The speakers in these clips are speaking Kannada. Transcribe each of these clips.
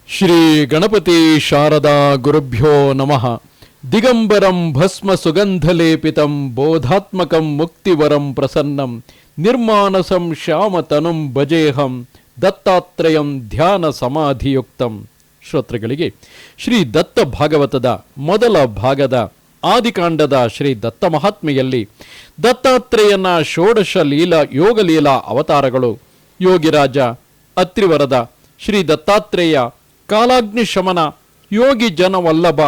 ಶ್ರೀ ಗಣಪತಿ ಶಾರದಾ ಗುರುಭ್ಯೋ ನಮಃ. ದಿಗಂಬರಂ ಭಸ್ಮ ಸುಗಂಧಲೇಪಿತಂ ಬೋಧಾತ್ಮಕಂ ಮುಕ್ತಿವರಂ ಪ್ರಸನ್ನಂ ನಿರ್ಮಾನಸಂ ಶ್ಯಾಮತನುಂ ಭಜೇಹಂ ದತ್ತಾತ್ರೇಯಂ ಧ್ಯಾನ ಸಮಾಧಿಯುಕ್ತಂ. ಶ್ರೋತೃಗಳಿಗೆ ಶ್ರೀ ದತ್ತ ಭಾಗವತದ ಮೊದಲ ಭಾಗದ ಆದಿಕಾಂಡದ ಶ್ರೀ ದತ್ತ ಮಹಾತ್ಮೆಯಲ್ಲಿ ದತ್ತಾತ್ರೇಯನ ಷೋಡಶ ಯೋಗಲೀಲಾ ಅವತಾರಗಳು ಯೋಗಿರಾಜ, ಅತ್ರಿವರದ ಶ್ರೀ ದತ್ತಾತ್ರೇಯ, ಕಾಲಾಗ್ನಿ ಶಮನ, ಯೋಗಿ ಜನವಲ್ಲಭ,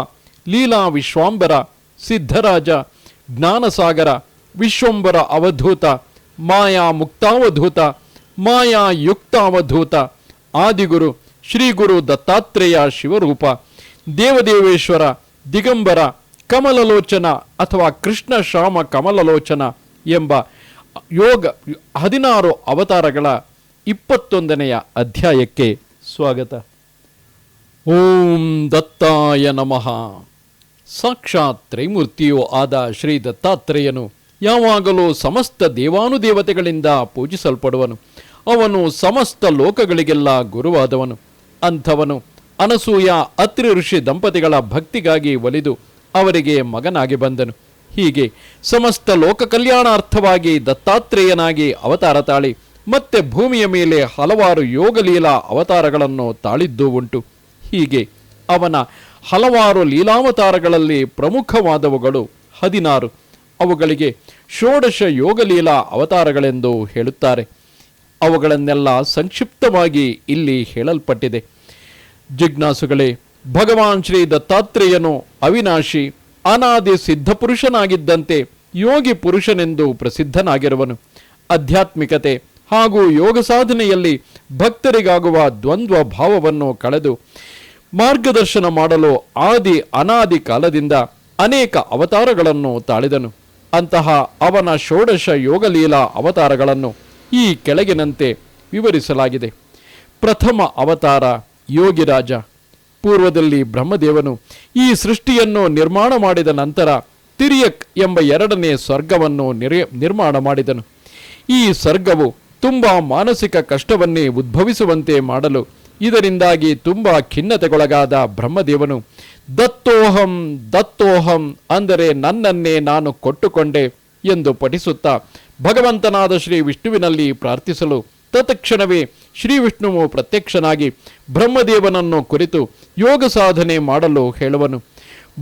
ಲೀಲಾ ವಿಶ್ವಾಂಬರ, ಸಿದ್ಧರಾಜ, ಜ್ಞಾನಸಾಗರ, ವಿಶ್ವಂಬರ ಅವಧೂತ, ಮಾಯಾ ಮುಕ್ತಾವಧೂತ, ಮಾಯಾ ಯುಕ್ತಾವಧೂತ, ಆದಿಗುರು ಶ್ರೀಗುರು ದತ್ತಾತ್ರೇಯ ಶಿವರೂಪ, ದೇವದೇವೇಶ್ವರ, ದಿಗಂಬರ, ಕಮಲಲೋಚನ ಅಥವಾ ಕೃಷ್ಣ ಶ್ಯಾಮ ಕಮಲಲೋಚನ ಎಂಬ ಯೋಗ 16 ಅವತಾರಗಳ 21ನೆಯ ಅಧ್ಯಾಯಕ್ಕೆ ಸ್ವಾಗತ. ಓಂ ದತ್ತಾಯ ನಮಃ. ಸಾಕ್ಷಾತ್ ತ್ರೈಮೂರ್ತಿಯೂ ಆದ ಶ್ರೀ ದತ್ತಾತ್ರೇಯನು ಯಾವಾಗಲೂ ಸಮಸ್ತ ದೇವಾನುದೇವತೆಗಳಿಂದ ಪೂಜಿಸಲ್ಪಡುವನು. ಅವನು ಸಮಸ್ತ ಲೋಕಗಳಿಗೆಲ್ಲ ಗುರುವಾದವನು. ಅಂಥವನು ಅನಸೂಯ ಅತ್ರಿ ಋಷಿ ದಂಪತಿಗಳ ಭಕ್ತಿಗಾಗಿ ಒಲಿದು ಅವರಿಗೆ ಮಗನಾಗಿ ಬಂದನು. ಹೀಗೆ ಸಮಸ್ತ ಲೋಕ ಕಲ್ಯಾಣಾರ್ಥವಾಗಿ ದತ್ತಾತ್ರೇಯನಾಗಿ ಅವತಾರ ತಾಳಿ ಮತ್ತೆ ಭೂಮಿಯ ಮೇಲೆ ಹಲವಾರು ಯೋಗಲೀಲಾ ಅವತಾರಗಳನ್ನು ತಾಳಿದ್ದೂ ಉಂಟು. ಹೀಗೆ ಅವನ ಹಲವಾರು ಲೀಲಾವತಾರಗಳಲ್ಲಿ ಪ್ರಮುಖವಾದವುಗಳು 16. ಅವುಗಳಿಗೆ ಷೋಡಶ ಯೋಗಲೀಲಾ ಅವತಾರಗಳೆಂದು ಹೇಳುತ್ತಾರೆ. ಅವುಗಳನ್ನೆಲ್ಲ ಸಂಕ್ಷಿಪ್ತವಾಗಿ ಇಲ್ಲಿ ಹೇಳಲ್ಪಟ್ಟಿದೆ. ಜಿಜ್ಞಾಸುಗಳೇ, ಭಗವಾನ್ ಶ್ರೀ ದತ್ತಾತ್ರೇಯನು ಅವಿನಾಶಿ, ಅನಾದಿ ಸಿದ್ಧಪುರುಷನಾಗಿದ್ದಂತೆ ಯೋಗಿ ಪುರುಷನೆಂದು ಪ್ರಸಿದ್ಧನಾಗಿರುವನು. ಆಧ್ಯಾತ್ಮಿಕತೆ ಹಾಗೂ ಯೋಗ ಸಾಧನೆಯಲ್ಲಿ ಭಕ್ತರಿಗಾಗುವ ದ್ವಂದ್ವ ಭಾವವನ್ನು ಕಳೆದು ಮಾರ್ಗದರ್ಶನ ಮಾಡಲು ಆದಿ ಅನಾದಿ ಕಾಲದಿಂದ ಅನೇಕ ಅವತಾರಗಳನ್ನು ತಾಳಿದನು. ಅಂತಹ ಅವನ ಷೋಡಶ ಯೋಗಲೀಲಾ ಅವತಾರಗಳನ್ನು ಈ ಕೆಳಗಿನಂತೆ ವಿವರಿಸಲಾಗಿದೆ. ಪ್ರಥಮ ಅವತಾರ ಯೋಗಿರಾಜ. ಪೂರ್ವದಲ್ಲಿ ಬ್ರಹ್ಮದೇವನು ಈ ಸೃಷ್ಟಿಯನ್ನು ನಿರ್ಮಾಣ ಮಾಡಿದ ನಂತರ ತಿರ್ಯಕ್ ಎಂಬ 2ನೇ ಸ್ವರ್ಗವನ್ನು ನಿರ್ಮಾಣ ಮಾಡಿದನು. ಈ ಸ್ವರ್ಗವು ತುಂಬ ಮಾನಸಿಕ ಕಷ್ಟವನ್ನೇ ಉದ್ಭವಿಸುವಂತೆ ಮಾಡಲು ಇದರಿಂದಾಗಿ ತುಂಬ ಖಿನ್ನತೆಗೊಳಗಾದ ಬ್ರಹ್ಮದೇವನು ದತ್ತೋಹಂ ದತ್ತೋಹಂ ಅಂದರೆ ನನ್ನನ್ನೇ ನಾನು ಕೊಟ್ಟುಕೊಂಡೆ ಎಂದು ಪಠಿಸುತ್ತಾ ಭಗವಂತನಾದ ಶ್ರೀ ವಿಷ್ಣುವಿನಲ್ಲಿ ಪ್ರಾರ್ಥಿಸಲು ತತ್ಕ್ಷಣವೇ ಶ್ರೀ ವಿಷ್ಣುವು ಪ್ರತ್ಯಕ್ಷನಾಗಿ ಬ್ರಹ್ಮದೇವನನ್ನು ಕುರಿತು ಯೋಗ ಸಾಧನೆ ಮಾಡಲು ಹೇಳುವನು.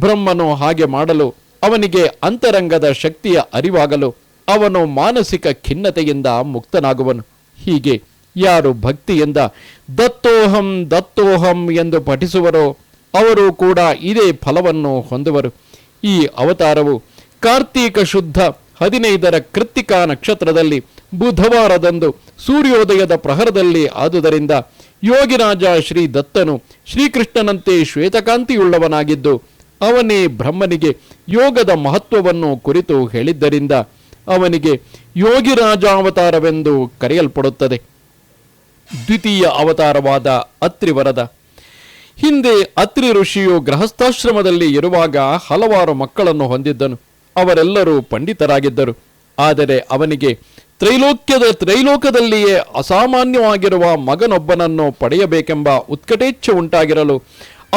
ಬ್ರಹ್ಮನು ಹಾಗೆ ಮಾಡಲು ಅವನಿಗೆ ಅಂತರಂಗದ ಶಕ್ತಿಯ ಅರಿವಾಗಲು ಅವನು ಮಾನಸಿಕ ಖಿನ್ನತೆಯಿಂದ ಮುಕ್ತನಾಗುವನು. ಹೀಗೆ ಯಾರು ಭಕ್ತಿಯಿಂದ ದತ್ತೋಹಂ ದತ್ತೋಹಂ ಎಂದು ಪಠಿಸುವರೋ ಅವರು ಕೂಡ ಇದೇ ಫಲವನ್ನು ಹೊಂದುವರು. ಈ ಅವತಾರವು ಕಾರ್ತೀಕ ಶುದ್ಧ 15ರ ಕೃತ್ತಿಕಾ ನಕ್ಷತ್ರದಲ್ಲಿ ಬುಧವಾರದಂದು ಸೂರ್ಯೋದಯದ ಪ್ರಹರದಲ್ಲಿ ಆದುದರಿಂದ ಯೋಗಿರಾಜ ಶ್ರೀ ದತ್ತನು ಶ್ರೀಕೃಷ್ಣನಂತೆ ಶ್ವೇತಕಾಂತಿಯುಳ್ಳವನಾಗಿದ್ದು ಅವನೇ ಬ್ರಹ್ಮನಿಗೆ ಯೋಗದ ಮಹತ್ವವನ್ನು ಕುರಿತು ಹೇಳಿದ್ದರಿಂದ ಅವನಿಗೆ ಯೋಗಿರಾಜಾವತಾರವೆಂದು ಕರೆಯಲ್ಪಡುತ್ತದೆ. ದ್ವಿತೀಯ ಅವತಾರವಾದ ಅತ್ರಿವರದ. ಹಿಂದೆ ಅತ್ರಿ ಋಷಿಯು ಗೃಹಸ್ಥಾಶ್ರಮದಲ್ಲಿ ಇರುವಾಗ ಹಲವಾರು ಮಕ್ಕಳನ್ನು ಹೊಂದಿದ್ದನು. ಅವರೆಲ್ಲರೂ ಪಂಡಿತರಾಗಿದ್ದರು. ಆದರೆ ಅವನಿಗೆ ತ್ರೈಲೋಕದಲ್ಲಿಯೇ ಅಸಾಮಾನ್ಯವಾಗಿರುವ ಮಗನೊಬ್ಬನನ್ನು ಪಡೆಯಬೇಕೆಂಬ ಉತ್ಕಟೇಚ್ಛೆ ಉಂಟಾಗಿರಲು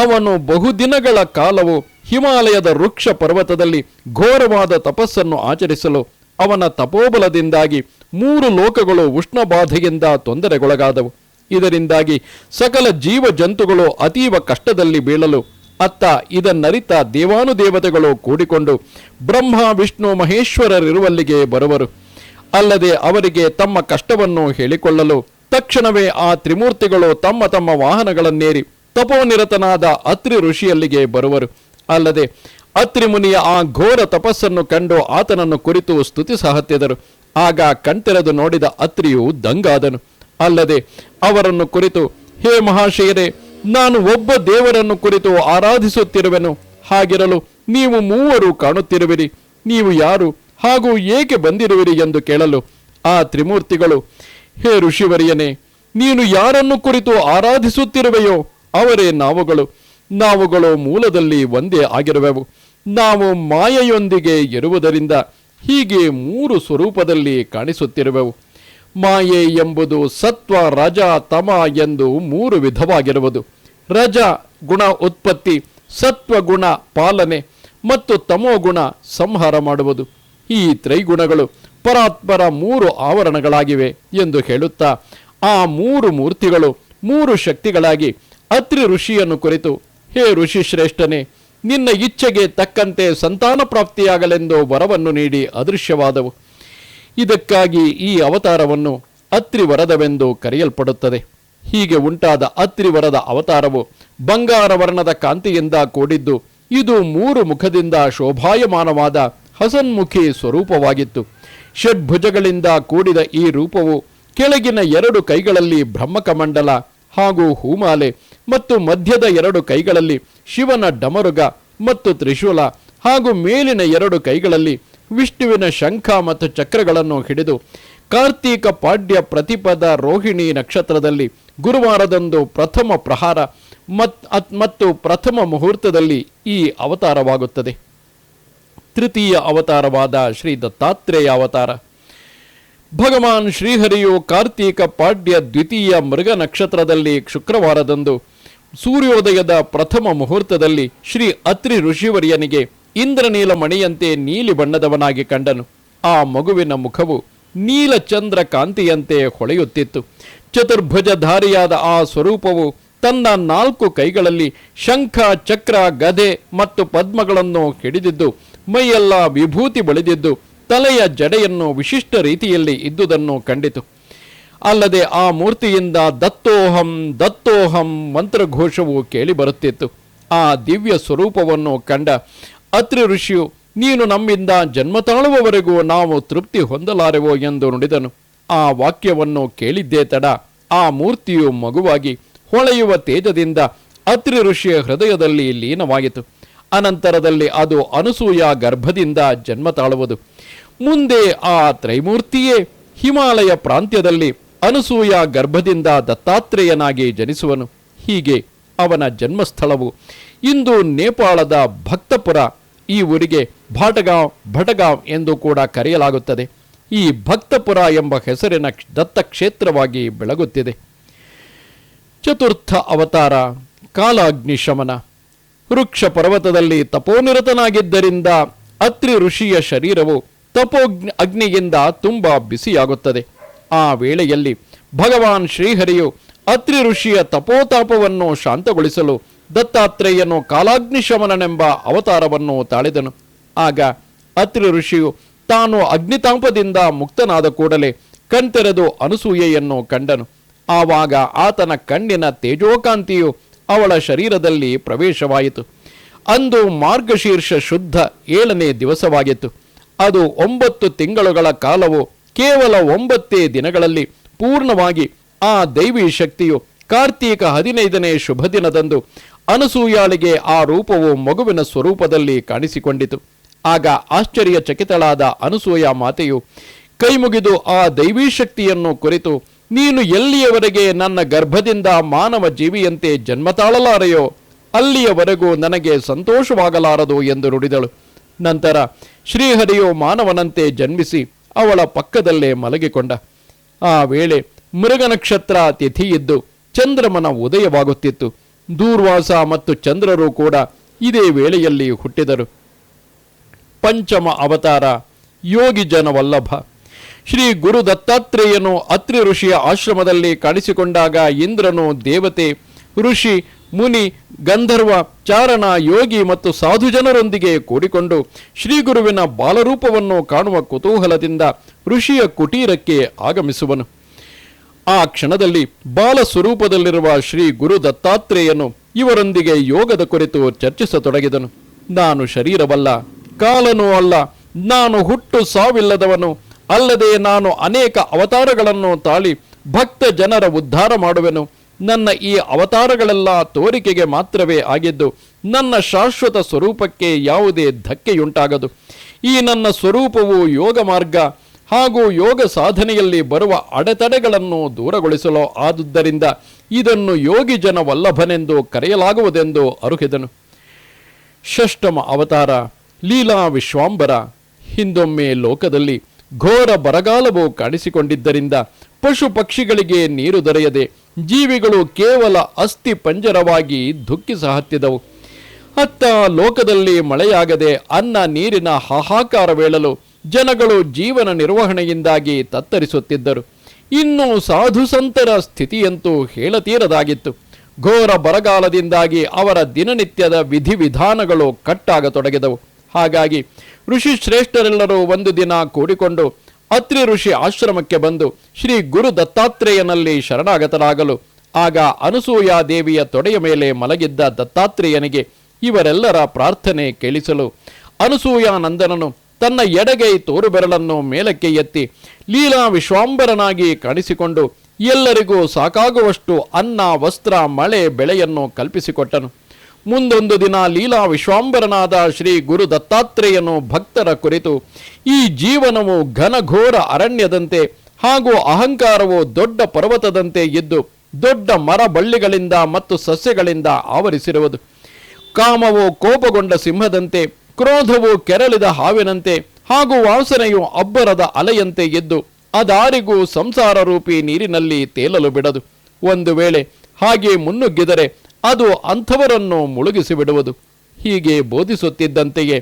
ಅವನು ಬಹುದಿನಗಳ ಕಾಲವು ಹಿಮಾಲಯದ ವೃಕ್ಷ ಪರ್ವತದಲ್ಲಿ ಘೋರವಾದ ತಪಸ್ಸನ್ನು ಆಚರಿಸಲು ಅವನ ತಪೋಬಲದಿಂದಾಗಿ 3 ಲೋಕಗಳು ಉಷ್ಣಬಾಧೆಯಿಂದ ತೊಂದರೆಗೊಳಗಾದವು. ಇದರಿಂದಾಗಿ ಸಕಲ ಜೀವ ಜಂತುಗಳು ಅತೀವ ಕಷ್ಟದಲ್ಲಿ ಬೀಳಲು ಅತ್ತ ಇದನ್ನರಿತ ದೇವಾನುದೇವತೆಗಳು ಕೂಡಿಕೊಂಡು ಬ್ರಹ್ಮ ವಿಷ್ಣು ಮಹೇಶ್ವರರಿರುವಲ್ಲಿಗೆ ಬರುವರು. ಅಲ್ಲದೆ ಅವರಿಗೆ ತಮ್ಮ ಕಷ್ಟವನ್ನು ಹೇಳಿಕೊಳ್ಳಲು ತಕ್ಷಣವೇ ಆ ತ್ರಿಮೂರ್ತಿಗಳು ತಮ್ಮ ತಮ್ಮ ವಾಹನಗಳನ್ನೇರಿ ತಪೋನಿರತನಾದ ಅತ್ರಿ ಋಷಿಯಲ್ಲಿಗೆ ಬರುವರು. ಅಲ್ಲದೆ ಅತ್ರಿ ಮುನಿಯ ಆ ಘೋರ ತಪಸ್ಸನ್ನು ಕಂಡು ಆತನನ್ನು ಕುರಿತು ಸ್ತುತಿಸಹತ್ಯದರು. ಆಗ ಕಣ್ತೆರೆದು ನೋಡಿದ ಅತ್ರಿಯು ದಂಗಾದನು. ಅಲ್ಲದೆ ಅವರನ್ನು ಕುರಿತು, ಹೇ ಮಹಾಶಯರೇ, ನಾನು ಒಬ್ಬ ದೇವರನ್ನು ಕುರಿತು ಆರಾಧಿಸುತ್ತಿರುವೆನು. ಹಾಗಿರಲು ನೀವು 3 ಕಾಣುತ್ತಿರುವಿರಿ. ನೀವು ಯಾರು ಹಾಗೂ ಏಕೆ ಬಂದಿರುವಿರಿ ಎಂದು ಕೇಳಲು ಆ ತ್ರಿಮೂರ್ತಿಗಳು, ಹೇ ಋಷಿವರ್ಯನೇ, ನೀನು ಯಾರನ್ನು ಕುರಿತು ಆರಾಧಿಸುತ್ತಿರುವೆಯೋ ಅವರೇ ನಾವುಗಳು ಮೂಲದಲ್ಲಿ ಒಂದೇ ಆಗಿರುವೆವು. ನಾವು ಮಾಯೆಯೊಂದಿಗೆ ಇರುವುದರಿಂದ ಹೀಗೆ 3 ಸ್ವರೂಪದಲ್ಲಿ ಕಾಣಿಸುತ್ತಿರುವೆವು. ಮಾಯೆ ಎಂಬುದು ಸತ್ವ ರಜ ತಮ ಎಂದು 3 ವಿಧವಾಗಿರುವುದು. ರಜ ಗುಣ ಉತ್ಪತ್ತಿ, ಸತ್ವಗುಣ ಪಾಲನೆ ಮತ್ತು ತಮೋಗುಣ ಸಂಹಾರ ಮಾಡುವುದು. ಈ ತ್ರೈಗುಣಗಳು ಪರಾತ್ಪರ 3 ಆವರಣಗಳಾಗಿವೆ ಎಂದು ಹೇಳುತ್ತಾ ಆ 3 ಮೂರ್ತಿಗಳು 3 ಶಕ್ತಿಗಳಾಗಿ ಅತ್ರಿ ಋಷಿಯನ್ನು ಕುರಿತು, ಹೇ ಋಷಿ ಶ್ರೇಷ್ಠನೇ, ನಿನ್ನ ಇಚ್ಛೆಗೆ ತಕ್ಕಂತೆ ಸಂತಾನ ಪ್ರಾಪ್ತಿಯಾಗಲೆಂದು ವರವನ್ನು ನೀಡಿ ಅದೃಶ್ಯವಾದವು. ಇದಕ್ಕಾಗಿ ಈ ಅವತಾರವನ್ನು ಅತ್ರಿವರದವೆಂದು ಕರೆಯಲ್ಪಡುತ್ತದೆ. ಹೀಗೆ ಉಂಟಾದ ಅತ್ರಿವರದ ಅವತಾರವು ಬಂಗಾರ ವರ್ಣದ ಕಾಂತಿಯಿಂದ ಕೂಡಿದ್ದು, ಇದು 3 ಮುಖದಿಂದ ಶೋಭಾಯಮಾನವಾದ ಹಸನ್ಮುಖಿ ಸ್ವರೂಪವಾಗಿತ್ತು. ಷಡ್ಭುಜಗಳಿಂದ ಕೂಡಿದ ಈ ರೂಪವು ಕೆಳಗಿನ 2 ಕೈಗಳಲ್ಲಿ ಬ್ರಹ್ಮಕಮಂಡಲ ಹಾಗೂ ಹೂಮಾಲೆ ಮತ್ತು ಮಧ್ಯದ 2 ಕೈಗಳಲ್ಲಿ ಶಿವನ ಡಮರುಗ ಮತ್ತು ತ್ರಿಶೂಲ ಹಾಗೂ ಮೇಲಿನ 2 ಕೈಗಳಲ್ಲಿ ವಿಷ್ಣುವಿನ ಶಂಖ ಮತ್ತು ಚಕ್ರಗಳನ್ನು ಹಿಡಿದು ಕಾರ್ತೀಕ ಪಾಡ್ಯ ಪ್ರತಿಪದ ರೋಹಿಣಿ ನಕ್ಷತ್ರದಲ್ಲಿ ಗುರುವಾರದಂದು ಪ್ರಥಮ ಪ್ರಹಾರ ಮತ್ತು ಪ್ರಥಮ ಮುಹೂರ್ತದಲ್ಲಿ ಈ ಅವತಾರವಾಗುತ್ತದೆ. ತೃತೀಯ ಅವತಾರವಾದ ಶ್ರೀ ದತ್ತಾತ್ರೇಯ ಅವತಾರ. ಭಗವಾನ್ ಶ್ರೀಹರಿಯು ಕಾರ್ತೀಕ ಪಾಡ್ಯ ದ್ವಿತೀಯ ಮೃಗ ನಕ್ಷತ್ರದಲ್ಲಿ ಶುಕ್ರವಾರದಂದು ಸೂರ್ಯೋದಯದ ಪ್ರಥಮ ಮುಹೂರ್ತದಲ್ಲಿ ಶ್ರೀ ಅತ್ರಿ ಋಷಿವರ್ಯನಿಗೆ ಇಂದ್ರನೀಲ ಮಣಿಯಂತೆ ನೀಲಿ ಬಣ್ಣದವನಾಗಿ ಕಂಡನು. ಆ ಮಗುವಿನ ಮುಖವು ನೀಲಚಂದ್ರ ಕಾಂತಿಯಂತೆ ಹೊಳೆಯುತ್ತಿತ್ತು. ಚತುರ್ಭುಜಧಾರಿಯಾದ ಆ ಸ್ವರೂಪವು ತನ್ನ 4 ಕೈಗಳಲ್ಲಿ ಶಂಖ, ಚಕ್ರ, ಗದೆ ಮತ್ತು ಪದ್ಮಗಳನ್ನು ಹಿಡಿದಿದ್ದು, ಮೈಯೆಲ್ಲ ವಿಭೂತಿ ಬಳಿದಿದ್ದು, ತಲೆಯ ಜಡೆಯನ್ನು ವಿಶಿಷ್ಟ ರೀತಿಯಲ್ಲಿ ಇದ್ದುದನ್ನು ಕಂಡಿತು. ಅಲ್ಲದೆ ಆ ಮೂರ್ತಿಯಿಂದ ದತ್ತೋಹಂ ದತ್ತೋಹಂ ಮಂತ್ರಘೋಷವು ಕೇಳಿಬರುತ್ತಿತ್ತು. ಆ ದಿವ್ಯ ಸ್ವರೂಪವನ್ನು ಕಂಡ ಅತ್ರಿ ಋಷಿಯು, ನೀನು ನಮ್ಮಿಂದ ಜನ್ಮ ತಾಳುವವರೆಗೂ ನಾವು ತೃಪ್ತಿ ಹೊಂದಲಾರೆವೋ ಎಂದು ನುಡಿದನು. ಆ ವಾಕ್ಯವನ್ನು ಕೇಳಿದ್ದೇ ತಡ ಆ ಮೂರ್ತಿಯು ಮಗುವಾಗಿ ಹೊಳೆಯುವ ತೇಜದಿಂದ ಅತ್ರಿ ಋಷಿಯ ಹೃದಯದಲ್ಲಿ ಲೀನವಾಯಿತು. ಅನಂತರದಲ್ಲಿ ಅದು ಅನಸೂಯ ಗರ್ಭದಿಂದ ಜನ್ಮ ತಾಳುವುದು. ಮುಂದೆ ಆ ತ್ರೈಮೂರ್ತಿಯೇ ಹಿಮಾಲಯ ಪ್ರಾಂತ್ಯದಲ್ಲಿ ಅನಸೂಯ ಗರ್ಭದಿಂದ ದತ್ತಾತ್ರೇಯನಾಗಿ ಜನಿಸುವನು. ಹೀಗೆ ಅವನ ಜನ್ಮಸ್ಥಳವು ಇಂದು ನೇಪಾಳದ ಭಕ್ತಪುರ. ಈ ಊರಿಗೆ ಭಟಗಾಂವ್ ಎಂದು ಕೂಡ ಕರೆಯಲಾಗುತ್ತದೆ. ಈ ಭಕ್ತಪುರ ಎಂಬ ಹೆಸರಿನ ದತ್ತಕ್ಷೇತ್ರವಾಗಿ ಬೆಳಗುತ್ತಿದೆ. ಚತುರ್ಥ ಅವತಾರ ಕಾಲಾಗ್ನಿ ಶಮನ. ವೃಕ್ಷ ಪರ್ವತದಲ್ಲಿ ತಪೋನಿರತನಾಗಿದ್ದರಿಂದ ಅತ್ರಿ ಋಷಿಯ ಶರೀರವು ಅಗ್ನಿಯಿಂದ ತುಂಬ ಬಿಸಿಯಾಗುತ್ತದೆ. ಆ ವೇಳೆಯಲ್ಲಿ ಭಗವಾನ್ ಶ್ರೀಹರಿಯು ಅತ್ರಿ ಋಷಿಯ ತಪೋತಾಪವನ್ನು ಶಾಂತಗೊಳಿಸಲು ದತ್ತಾತ್ರೇಯನು ಕಾಲಾಗ್ನಿಶಮನನೆಂಬ ಅವತಾರವನ್ನು ತಾಳಿದನು. ಆಗ ಅತ್ರಿ ಋಷಿಯು ತಾನು ಅಗ್ನಿತಾಪದಿಂದ ಮುಕ್ತನಾದ ಕೂಡಲೇ ಕಣ್ತೆರೆದು ಅನಸೂಯೆಯನ್ನು ಕಂಡನು. ಆವಾಗ ಆತನ ಕಣ್ಣಿನ ತೇಜೋಕಾಂತಿಯು ಅವಳ ಶರೀರದಲ್ಲಿ ಪ್ರವೇಶವಾಯಿತು. ಅಂದು ಮಾರ್ಗಶೀರ್ಷ ಶುದ್ಧ 7ನೇ ದಿವಸವಾಗಿತ್ತು. ಅದು 9 ತಿಂಗಳುಗಳ ಕಾಲವು ಕೇವಲ 9 ದಿನಗಳಲ್ಲಿ ಪೂರ್ಣವಾಗಿ ಆ ದೈವಿ ಶಕ್ತಿಯು ಕಾರ್ತೀಕ 15ನೇ ಶುಭ ದಿನದಂದು ಅನಸೂಯಾಳಿಗೆ ಆ ರೂಪವು ಮಗುವಿನ ಸ್ವರೂಪದಲ್ಲಿ ಕಾಣಿಸಿಕೊಂಡಿತು. ಆಗ ಆಶ್ಚರ್ಯಚಕಿತಳಾದ ಅನಸೂಯ ಮಾತೆಯು ಕೈಮುಗಿದು ಆ ದೈವೀ ಶಕ್ತಿಯನ್ನು ಕುರಿತು, ನೀನು ಎಲ್ಲಿಯವರೆಗೆ ನನ್ನ ಗರ್ಭದಿಂದ ಮಾನವ ಜೀವಿಯಂತೆ ಜನ್ಮ ತಾಳಲಾರೆಯೋ ಅಲ್ಲಿಯವರೆಗೂ ನನಗೆ ಸಂತೋಷವಾಗಲಾರದು ಎಂದು ನುಡಿದಳು. ನಂತರ ಶ್ರೀಹರಿಯು ಮಾನವನಂತೆ ಜನ್ಮಿಸಿ ಅವಳ ಪಕ್ಕದಲ್ಲೇ ಮಲಗಿಕೊಂಡ. ಆ ವೇಳೆ ಮೃಗನಕ್ಷತ್ರ ತಿಥಿಯಿದ್ದು ಚಂದ್ರಮನ ಉದಯವಾಗುತ್ತಿತ್ತು. ದೂರ್ವಾಸ ಮತ್ತು ಚಂದ್ರರು ಕೂಡ ಇದೇ ವೇಳೆಯಲ್ಲಿ ಹುಟ್ಟಿದರು. ಪಂಚಮ ಅವತಾರ ಯೋಗಿ ಜನ ವಲ್ಲಭ. ಶ್ರೀ ಗುರು ದತ್ತಾತ್ರೇಯನು ಅತ್ರಿ ಋಷಿಯ ಆಶ್ರಮದಲ್ಲಿ ಕಾಣಿಸಿಕೊಂಡಾಗ ಇಂದ್ರನು ದೇವತೆ, ಋಷಿ, ಮುನಿ, ಗಂಧರ್ವ, ಚಾರಣ, ಯೋಗಿ ಮತ್ತು ಸಾಧು ಜನರೊಂದಿಗೆ ಕೂಡಿಕೊಂಡು ಶ್ರೀ ಗುರುವಿನ ಬಾಲರೂಪವನ್ನು ಕಾಣುವ ಕುತೂಹಲದಿಂದ ಋಷಿಯ ಕುಟೀರಕ್ಕೆ ಆಗಮಿಸುವನು. ಆ ಕ್ಷಣದಲ್ಲಿ ಬಾಲ ಸ್ವರೂಪದಲ್ಲಿರುವ ಶ್ರೀ ಗುರು ದತ್ತಾತ್ರೇಯನು ಇವರೊಂದಿಗೆ ಯೋಗದ ಕುರಿತು ಚರ್ಚಿಸತೊಡಗಿದನು. ನಾನು ಶರೀರವಲ್ಲ, ಕಾಲನೂ ಅಲ್ಲ, ನಾನು ಹುಟ್ಟು ಸಾವಿಲ್ಲದವನು, ಅಲ್ಲದೆ ನಾನು ಅನೇಕ ಅವತಾರಗಳನ್ನು ತಾಳಿ ಭಕ್ತ ಜನರ ಉದ್ಧಾರ ಮಾಡುವೆನು. ನನ್ನ ಈ ಅವತಾರಗಳೆಲ್ಲ ತೋರಿಕೆಗೆ ಮಾತ್ರವೇ ಆಗಿದ್ದು ನನ್ನ ಶಾಶ್ವತ ಸ್ವರೂಪಕ್ಕೆ ಯಾವುದೇ ಧಕ್ಕೆಯುಂಟಾಗದು. ಈ ನನ್ನ ಸ್ವರೂಪವು ಯೋಗ ಮಾರ್ಗ ಹಾಗೂ ಯೋಗ ಸಾಧನೆಯಲ್ಲಿ ಬರುವ ಅಡೆತಡೆಗಳನ್ನು ದೂರಗೊಳಿಸಲು ಆದುದರಿಂದ ಇದನ್ನು ಯೋಗಿ ಜನ ವಲ್ಲಭನೆಂದು ಕರೆಯಲಾಗುವುದೆಂದು ಅರುಹಿದನು. ಷಷ್ಠಮ ಅವತಾರ ಲೀಲಾ ವಿಶ್ವಾಂಬರ. ಹಿಂದೊಮ್ಮೆ ಲೋಕದಲ್ಲಿ ಘೋರ ಬರಗಾಲವು ಕಾಣಿಸಿಕೊಂಡಿದ್ದರಿಂದ ಪಶು ಪಕ್ಷಿಗಳಿಗೆ ನೀರು ದೊರೆಯದೆ ಜೀವಿಗಳು ಕೇವಲ ಅಸ್ಥಿ ಪಂಜರವಾಗಿ ದುಃಖಿಸ ಹತ್ತಿದವು. ಅತ್ತ ಲೋಕದಲ್ಲಿ ಮಳೆಯಾಗದೆ ಅನ್ನ ನೀರಿನ ಹಾಹಾಕಾರವೇಳಲು ಜನಗಳು ಜೀವನ ನಿರ್ವಹಣೆಯಿಂದಾಗಿ ತತ್ತರಿಸುತ್ತಿದ್ದರು. ಇನ್ನು ಸಾಧು ಸಂತರ ಸ್ಥಿತಿಯಂತೂ ಹೇಳತೀರದಾಗಿತ್ತು. ಘೋರ ಬರಗಾಲದಿಂದಾಗಿ ಅವರ ದಿನನಿತ್ಯದ ವಿಧಿವಿಧಾನಗಳು ಕಟ್ಟಾಗತೊಡಗಿದವು. ಹಾಗಾಗಿ ಋಷಿಶ್ರೇಷ್ಠರೆಲ್ಲರೂ ಒಂದು ದಿನ ಕೂಡಿಕೊಂಡು ಅತ್ರಿ ಋಷಿ ಆಶ್ರಮಕ್ಕೆ ಬಂದು ಶ್ರೀ ಗುರು ದತ್ತಾತ್ರೇಯನಲ್ಲಿ ಶರಣಾಗತರಾಗಲು, ಆಗ ಅನಸೂಯಾದೇವಿಯ ತೊಡೆಯ ಮೇಲೆ ಮಲಗಿದ್ದ ದತ್ತಾತ್ರೇಯನಿಗೆ ಇವರೆಲ್ಲರ ಪ್ರಾರ್ಥನೆ ಕೇಳಿಸಲು ಅನಸೂಯಾನಂದನನು ತನ್ನ ಎಡಗೈ ತೋರುಬೆರಳನ್ನು ಮೇಲಕ್ಕೆ ಎತ್ತಿ ಲೀಲಾ ವಿಶ್ವಾಂಬರನಾಗಿ ಕಾಣಿಸಿಕೊಂಡು ಎಲ್ಲರಿಗೂ ಸಾಕಾಗುವಷ್ಟು ಅನ್ನ, ವಸ್ತ್ರ, ಮಳೆ, ಬೆಳೆಯನ್ನು ಕಲ್ಪಿಸಿಕೊಟ್ಟನು. ಮುಂದೊಂದು ದಿನ ಲೀಲಾ ವಿಶ್ವಾಂಬರನಾದ ಶ್ರೀ ಗುರು ದತ್ತಾತ್ರೇಯನು ಭಕ್ತರ ಕುರಿತು, ಈ ಜೀವನವು ಘನಘೋರ ಅರಣ್ಯದಂತೆ ಹಾಗೂ ಅಹಂಕಾರವು ದೊಡ್ಡ ಪರ್ವತದಂತೆ ಇದ್ದು ದೊಡ್ಡ ಮರ ಬಳ್ಳಿಗಳಿಂದ ಮತ್ತು ಸಸ್ಯಗಳಿಂದ ಆವರಿಸಿರುವುದು. ಕಾಮವು ಕೋಪಗೊಂಡ ಸಿಂಹದಂತೆ, ಕ್ರೋಧವು ಕೆರಳಿದ ಹಾವಿನಂತೆ ಹಾಗೂ ವಾಸನೆಯು ಅಬ್ಬರದ ಅಲೆಯಂತೆ ಇದ್ದು ಅದಾರಿಗೂ ಸಂಸಾರ ರೂಪಿ ನೀರಿನಲ್ಲಿ ತೇಲಲು ಬಿಡದು. ಒಂದು ವೇಳೆ ಹಾಗೆ ಮುನ್ನುಗ್ಗಿದರೆ ಅದು ಅಂಥವರನ್ನು ಮುಳುಗಿಸಿ ಬಿಡುವುದು. ಹೀಗೆ ಬೋಧಿಸುತ್ತಿದ್ದಂತೆಯೇ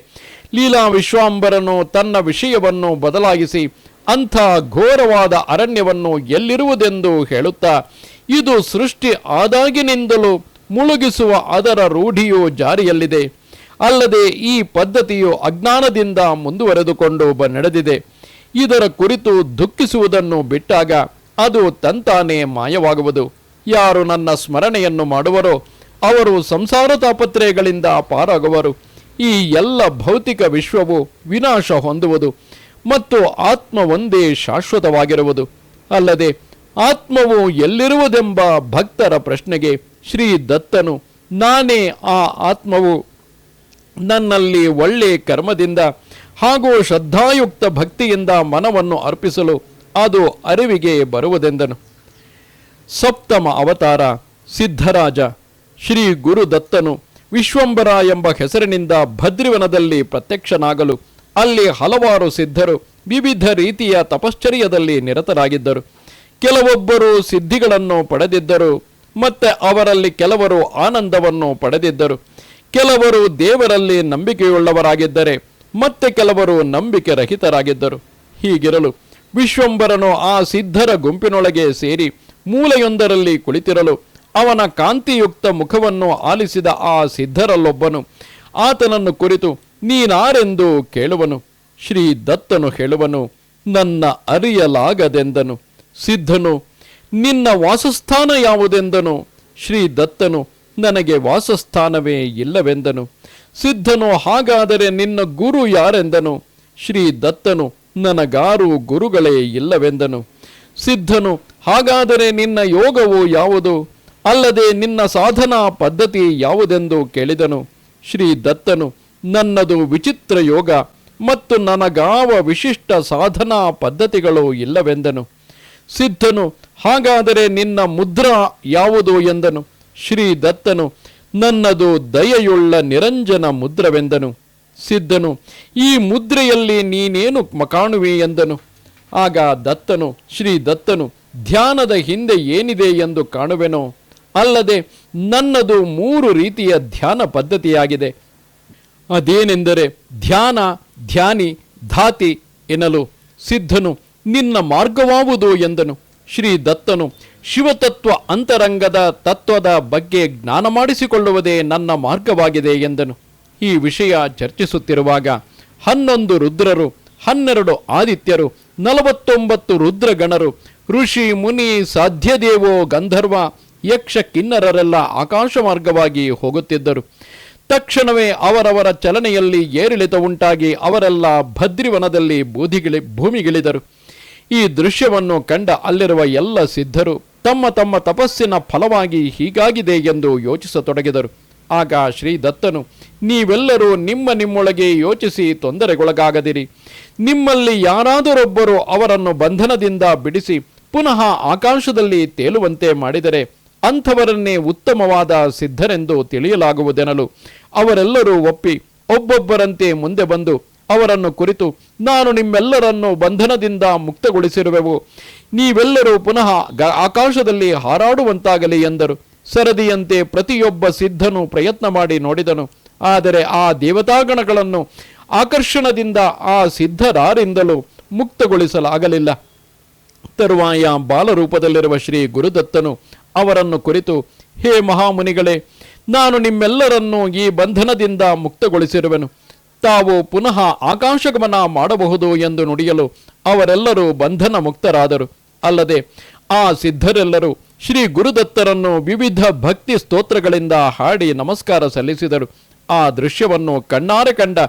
ಲೀಲಾ ವಿಶ್ವಾಂಬರನು ತನ್ನ ವಿಷಯವನ್ನು ಬದಲಾಯಿಸಿ ಅಂಥ ಘೋರವಾದ ಅರಣ್ಯವನ್ನು ಎಲ್ಲಿರುವುದೆಂದು ಹೇಳುತ್ತಾ, ಇದು ಸೃಷ್ಟಿ ಆದಾಗಿನಿಂದಲೂ ಮುಳುಗಿಸುವ ಅದರ ರೂಢಿಯು ಜಾರಿಯಲ್ಲಿದೆ. ಅಲ್ಲದೆ ಈ ಪದ್ಧತಿಯು ಅಜ್ಞಾನದಿಂದ ಮುಂದುವರೆದುಕೊಂಡು ನಡೆದಿದೆ. ಇದರ ಕುರಿತು ದುಃಖಿಸುವುದನ್ನು ಬಿಟ್ಟಾಗ ಅದು ತಂತಾನೇ ಮಾಯವಾಗುವುದು. ಯಾರು ನನ್ನ ಸ್ಮರಣೆಯನ್ನು ಮಾಡುವರೋ ಅವರು ಸಂಸಾರ ತಾಪತ್ರಯಗಳಿಂದ ಪಾರಾಗುವರು. ಈ ಎಲ್ಲ ಭೌತಿಕ ವಿಶ್ವವು ವಿನಾಶ ಹೊಂದುವುದು ಮತ್ತು ಆತ್ಮ ಒಂದೇ ಶಾಶ್ವತವಾಗಿರುವುದು. ಅಲ್ಲದೆ ಆತ್ಮವು ಎಲ್ಲಿರುವುದೆಂಬ ಭಕ್ತರ ಪ್ರಶ್ನೆಗೆ ಶ್ರೀ ದತ್ತನು, ನಾನೇ ಆ ಆತ್ಮವು, ನನ್ನಲ್ಲಿ ಒಳ್ಳೆ ಕರ್ಮದಿಂದ ಹಾಗೂ ಶ್ರದ್ಧಾಯುಕ್ತ ಭಕ್ತಿಯಿಂದ ಮನವನ್ನು ಅರ್ಪಿಸಲು ಅದು ಅರಿವಿಗೆ ಬರುವುದೆಂದನು. ಸಪ್ತಮ ಅವತಾರ ಸಿದ್ಧರಾಜ ಶ್ರೀ ಗುರುದತ್ತನು ವಿಶ್ವಂಬರ ಎಂಬ ಹೆಸರಿನಿಂದ ಭದ್ರಿವನದಲ್ಲಿ ಪ್ರತ್ಯಕ್ಷನಾಗಲು ಅಲ್ಲಿ ಹಲವಾರು ಸಿದ್ಧರು ವಿವಿಧ ರೀತಿಯ ತಪಶ್ಚರ್ಯದಲ್ಲಿ ನಿರತರಾಗಿದ್ದರು. ಕೆಲವೊಬ್ಬರು ಸಿದ್ಧಿಗಳನ್ನು ಪಡೆದಿದ್ದರು, ಮತ್ತೆ ಅವರಲ್ಲಿ ಕೆಲವರು ಆನಂದವನ್ನು ಪಡೆದಿದ್ದರು. ಕೆಲವರು ದೇವರಲ್ಲಿ ನಂಬಿಕೆಯುಳ್ಳವರಾಗಿದ್ದರೆ ಮತ್ತೆ ಕೆಲವರು ನಂಬಿಕೆ ರಹಿತರಾಗಿದ್ದರು. ಹೀಗಿರಲು ವಿಶ್ವಂಬರನು ಆ ಸಿದ್ಧರ ಗುಂಪಿನೊಳಗೆ ಸೇರಿ ಮೂಲೆಯೊಂದರಲ್ಲಿ ಕುಳಿತಿರಲು ಅವನ ಕಾಂತಿಯುಕ್ತ ಮುಖವನ್ನು ಆಲಿಸಿದ ಆ ಸಿದ್ಧರಲ್ಲೊಬ್ಬನು ಆತನನ್ನು ಕುರಿತು ನೀನಾರೆಂದು ಕೇಳುವನು. ಶ್ರೀ ದತ್ತನು ಹೇಳುವನು, ನನ್ನ ಅರಿಯಲಾಗದೆಂದನು. ಸಿದ್ಧನು, ನಿನ್ನ ವಾಸಸ್ಥಾನ ಯಾವುದೆಂದನು. ಶ್ರೀ ದತ್ತನು, ನನಗೆ ವಾಸಸ್ಥಾನವೇ ಇಲ್ಲವೆಂದನು. ಸಿದ್ಧನು, ಹಾಗಾದರೆ ನಿನ್ನ ಗುರು ಯಾರೆಂದನು. ಶ್ರೀ ದತ್ತನು, ನನಗಾರು ಗುರುಗಳೇ ಇಲ್ಲವೆಂದನು. ಸಿದ್ಧನು, ಹಾಗಾದರೆ ನಿನ್ನ ಯೋಗವು ಯಾವುದು, ಅಲ್ಲದೆ ನಿನ್ನ ಸಾಧನಾ ಪದ್ಧತಿ ಯಾವುದೆಂದು ಕೇಳಿದನು. ಶ್ರೀ ದತ್ತನು, ನನ್ನದು ವಿಚಿತ್ರ ಯೋಗ ಮತ್ತು ನನಗಾವ ವಿಶಿಷ್ಟ ಸಾಧನಾ ಪದ್ಧತಿಗಳು ಇಲ್ಲವೆಂದನು. ಸಿದ್ಧನು, ಹಾಗಾದರೆ ನಿನ್ನ ಮುದ್ರಾ ಯಾವುದು ಎಂದನು. ಶ್ರೀ ದತ್ತನು, ನನ್ನದು ದಯೆಯುಳ್ಳ ನಿರಂಜನ ಮುದ್ರವೆಂದನು. ಸಿದ್ಧನು, ಈ ಮುದ್ರೆಯಲ್ಲಿ ನೀನೇನು ಕಾಣುವೆ ಎಂದನು. ಆಗ ದತ್ತನು, ಶ್ರೀ ದತ್ತನು, ಧ್ಯಾನದ ಹಿಂದೆ ಏನಿದೆ ಎಂದು ಕಾಣುವೆನೋ, ಅಲ್ಲದೆ ನನ್ನದು 3 ರೀತಿಯ ಧ್ಯಾನ ಪದ್ಧತಿಯಾಗಿದೆ. ಅದೇನೆಂದರೆ ಧ್ಯಾನ, ಧ್ಯಾನಿ, ಧಾತಿ ಎನ್ನಲು ಸಿದ್ಧನು, ನಿನ್ನ ಮಾರ್ಗವಾವುದು ಎಂದನು. ಶ್ರೀ ದತ್ತನು, ಶಿವತತ್ವ ಅಂತರಂಗದ ತತ್ವದ ಬಗ್ಗೆ ಜ್ಞಾನ ಮಾಡಿಸಿಕೊಳ್ಳುವುದೇ ನನ್ನ ಮಾರ್ಗವಾಗಿದೆ ಎಂದನು. ಈ ವಿಷಯ ಚರ್ಚಿಸುತ್ತಿರುವಾಗ 11 ರುದ್ರರು, 12 ಆದಿತ್ಯರು, 49 ರುದ್ರಗಣರು, ಋಷಿ, ಮುನಿ, ಸಾಧ್ಯದೇವೋ, ಗಂಧರ್ವ, ಯಕ್ಷ, ಕಿನ್ನರರೆಲ್ಲ ಆಕಾಶ ಮಾರ್ಗವಾಗಿ ಹೋಗುತ್ತಿದ್ದರು. ತಕ್ಷಣವೇ ಅವರವರ ಚಲನೆಯಲ್ಲಿ ಏರಿಳಿತ ಉಂಟಾಗಿ ಅವರೆಲ್ಲ ಭದ್ರಿವನದಲ್ಲಿ ಭೂಮಿಗಿಳಿದರು. ಈ ದೃಶ್ಯವನ್ನು ಕಂಡ ಅಲ್ಲಿರುವ ಎಲ್ಲ ಸಿದ್ಧರು ತಮ್ಮ ತಮ್ಮ ತಪಸ್ಸಿನ ಫಲವಾಗಿ ಹೀಗಾಗಿದೆ ಎಂದು ಯೋಚಿಸತೊಡಗಿದರು. ಆಗ ಶ್ರೀ ದತ್ತನು, ನೀವೆಲ್ಲರೂ ನಿಮ್ಮೊಳಗೆ ಯೋಚಿಸಿ ತೊಂದರೆಗೊಳಗಾಗದಿರಿ. ನಿಮ್ಮಲ್ಲಿ ಯಾರಾದರೊಬ್ಬರು ಅವರನ್ನು ಬಂಧನದಿಂದ ಬಿಡಿಸಿ ಪುನಃ ಆಕಾಶದಲ್ಲಿ ತೇಲುವಂತೆ ಮಾಡಿದರೆ ಅಂಥವರನ್ನೇ ಉತ್ತಮವಾದ ಸಿದ್ಧರೆಂದು ತಿಳಿಯಲಾಗುವುದೆನಲು ಅವರೆಲ್ಲರೂ ಒಪ್ಪಿ ಒಬ್ಬೊಬ್ಬರಂತೆ ಮುಂದೆ ಬಂದು ಅವರನ್ನು ಕುರಿತು, ನಾನು ನಿಮ್ಮೆಲ್ಲರನ್ನು ಬಂಧನದಿಂದ ಮುಕ್ತಗೊಳಿಸಿರುವೆವು, ನೀವೆಲ್ಲರೂ ಪುನಃ ಆಕಾಶದಲ್ಲಿ ಹಾರಾಡುವಂತಾಗಲಿ ಎಂದರು. ಸರದಿಯಂತೆ ಪ್ರತಿಯೊಬ್ಬ ಸಿದ್ಧನು ಪ್ರಯತ್ನ ಮಾಡಿ ನೋಡಿದನು. ಆದರೆ ಆ ದೇವತಾಗಣಗಳನ್ನು ಆಕರ್ಷಣದಿಂದ ಆ ಸಿದ್ಧರಾರಿಂದಲೂ ಮುಕ್ತಗೊಳಿಸಲಾಗಲಿಲ್ಲ. ತರುವಾಯ ಬಾಲರೂಪದಲ್ಲಿರುವ ಶ್ರೀ ಗುರುದತ್ತನು ಅವರನ್ನು ಕುರಿತು, ಹೇ ಮಹಾಮುನಿಗಳೇ, ನಾನು ನಿಮ್ಮೆಲ್ಲರನ್ನೂ ಈ ಬಂಧನದಿಂದ ಮುಕ್ತಗೊಳಿಸಿರುವೆನು, ತಾವು ಪುನಃ ಆಕಾಶಗಮನ ಮಾಡಬಹುದು ಎಂದು ನುಡಿಯಲು ಅವರೆಲ್ಲರೂ ಬಂಧನ ಮುಕ್ತರಾದರು. ಅಲ್ಲದೆ ಆ ಸಿದ್ಧರೆಲ್ಲರೂ ಶ್ರೀ ಗುರುದತ್ತರನ್ನು ವಿವಿಧ ಭಕ್ತಿ ಸ್ತೋತ್ರಗಳಿಂದ ಹಾಡಿ ನಮಸ್ಕಾರ ಸಲ್ಲಿಸಿದರು. ಆ ದೃಶ್ಯವನ್ನು ಕಣ್ಣಾರೆ ಕಂಡ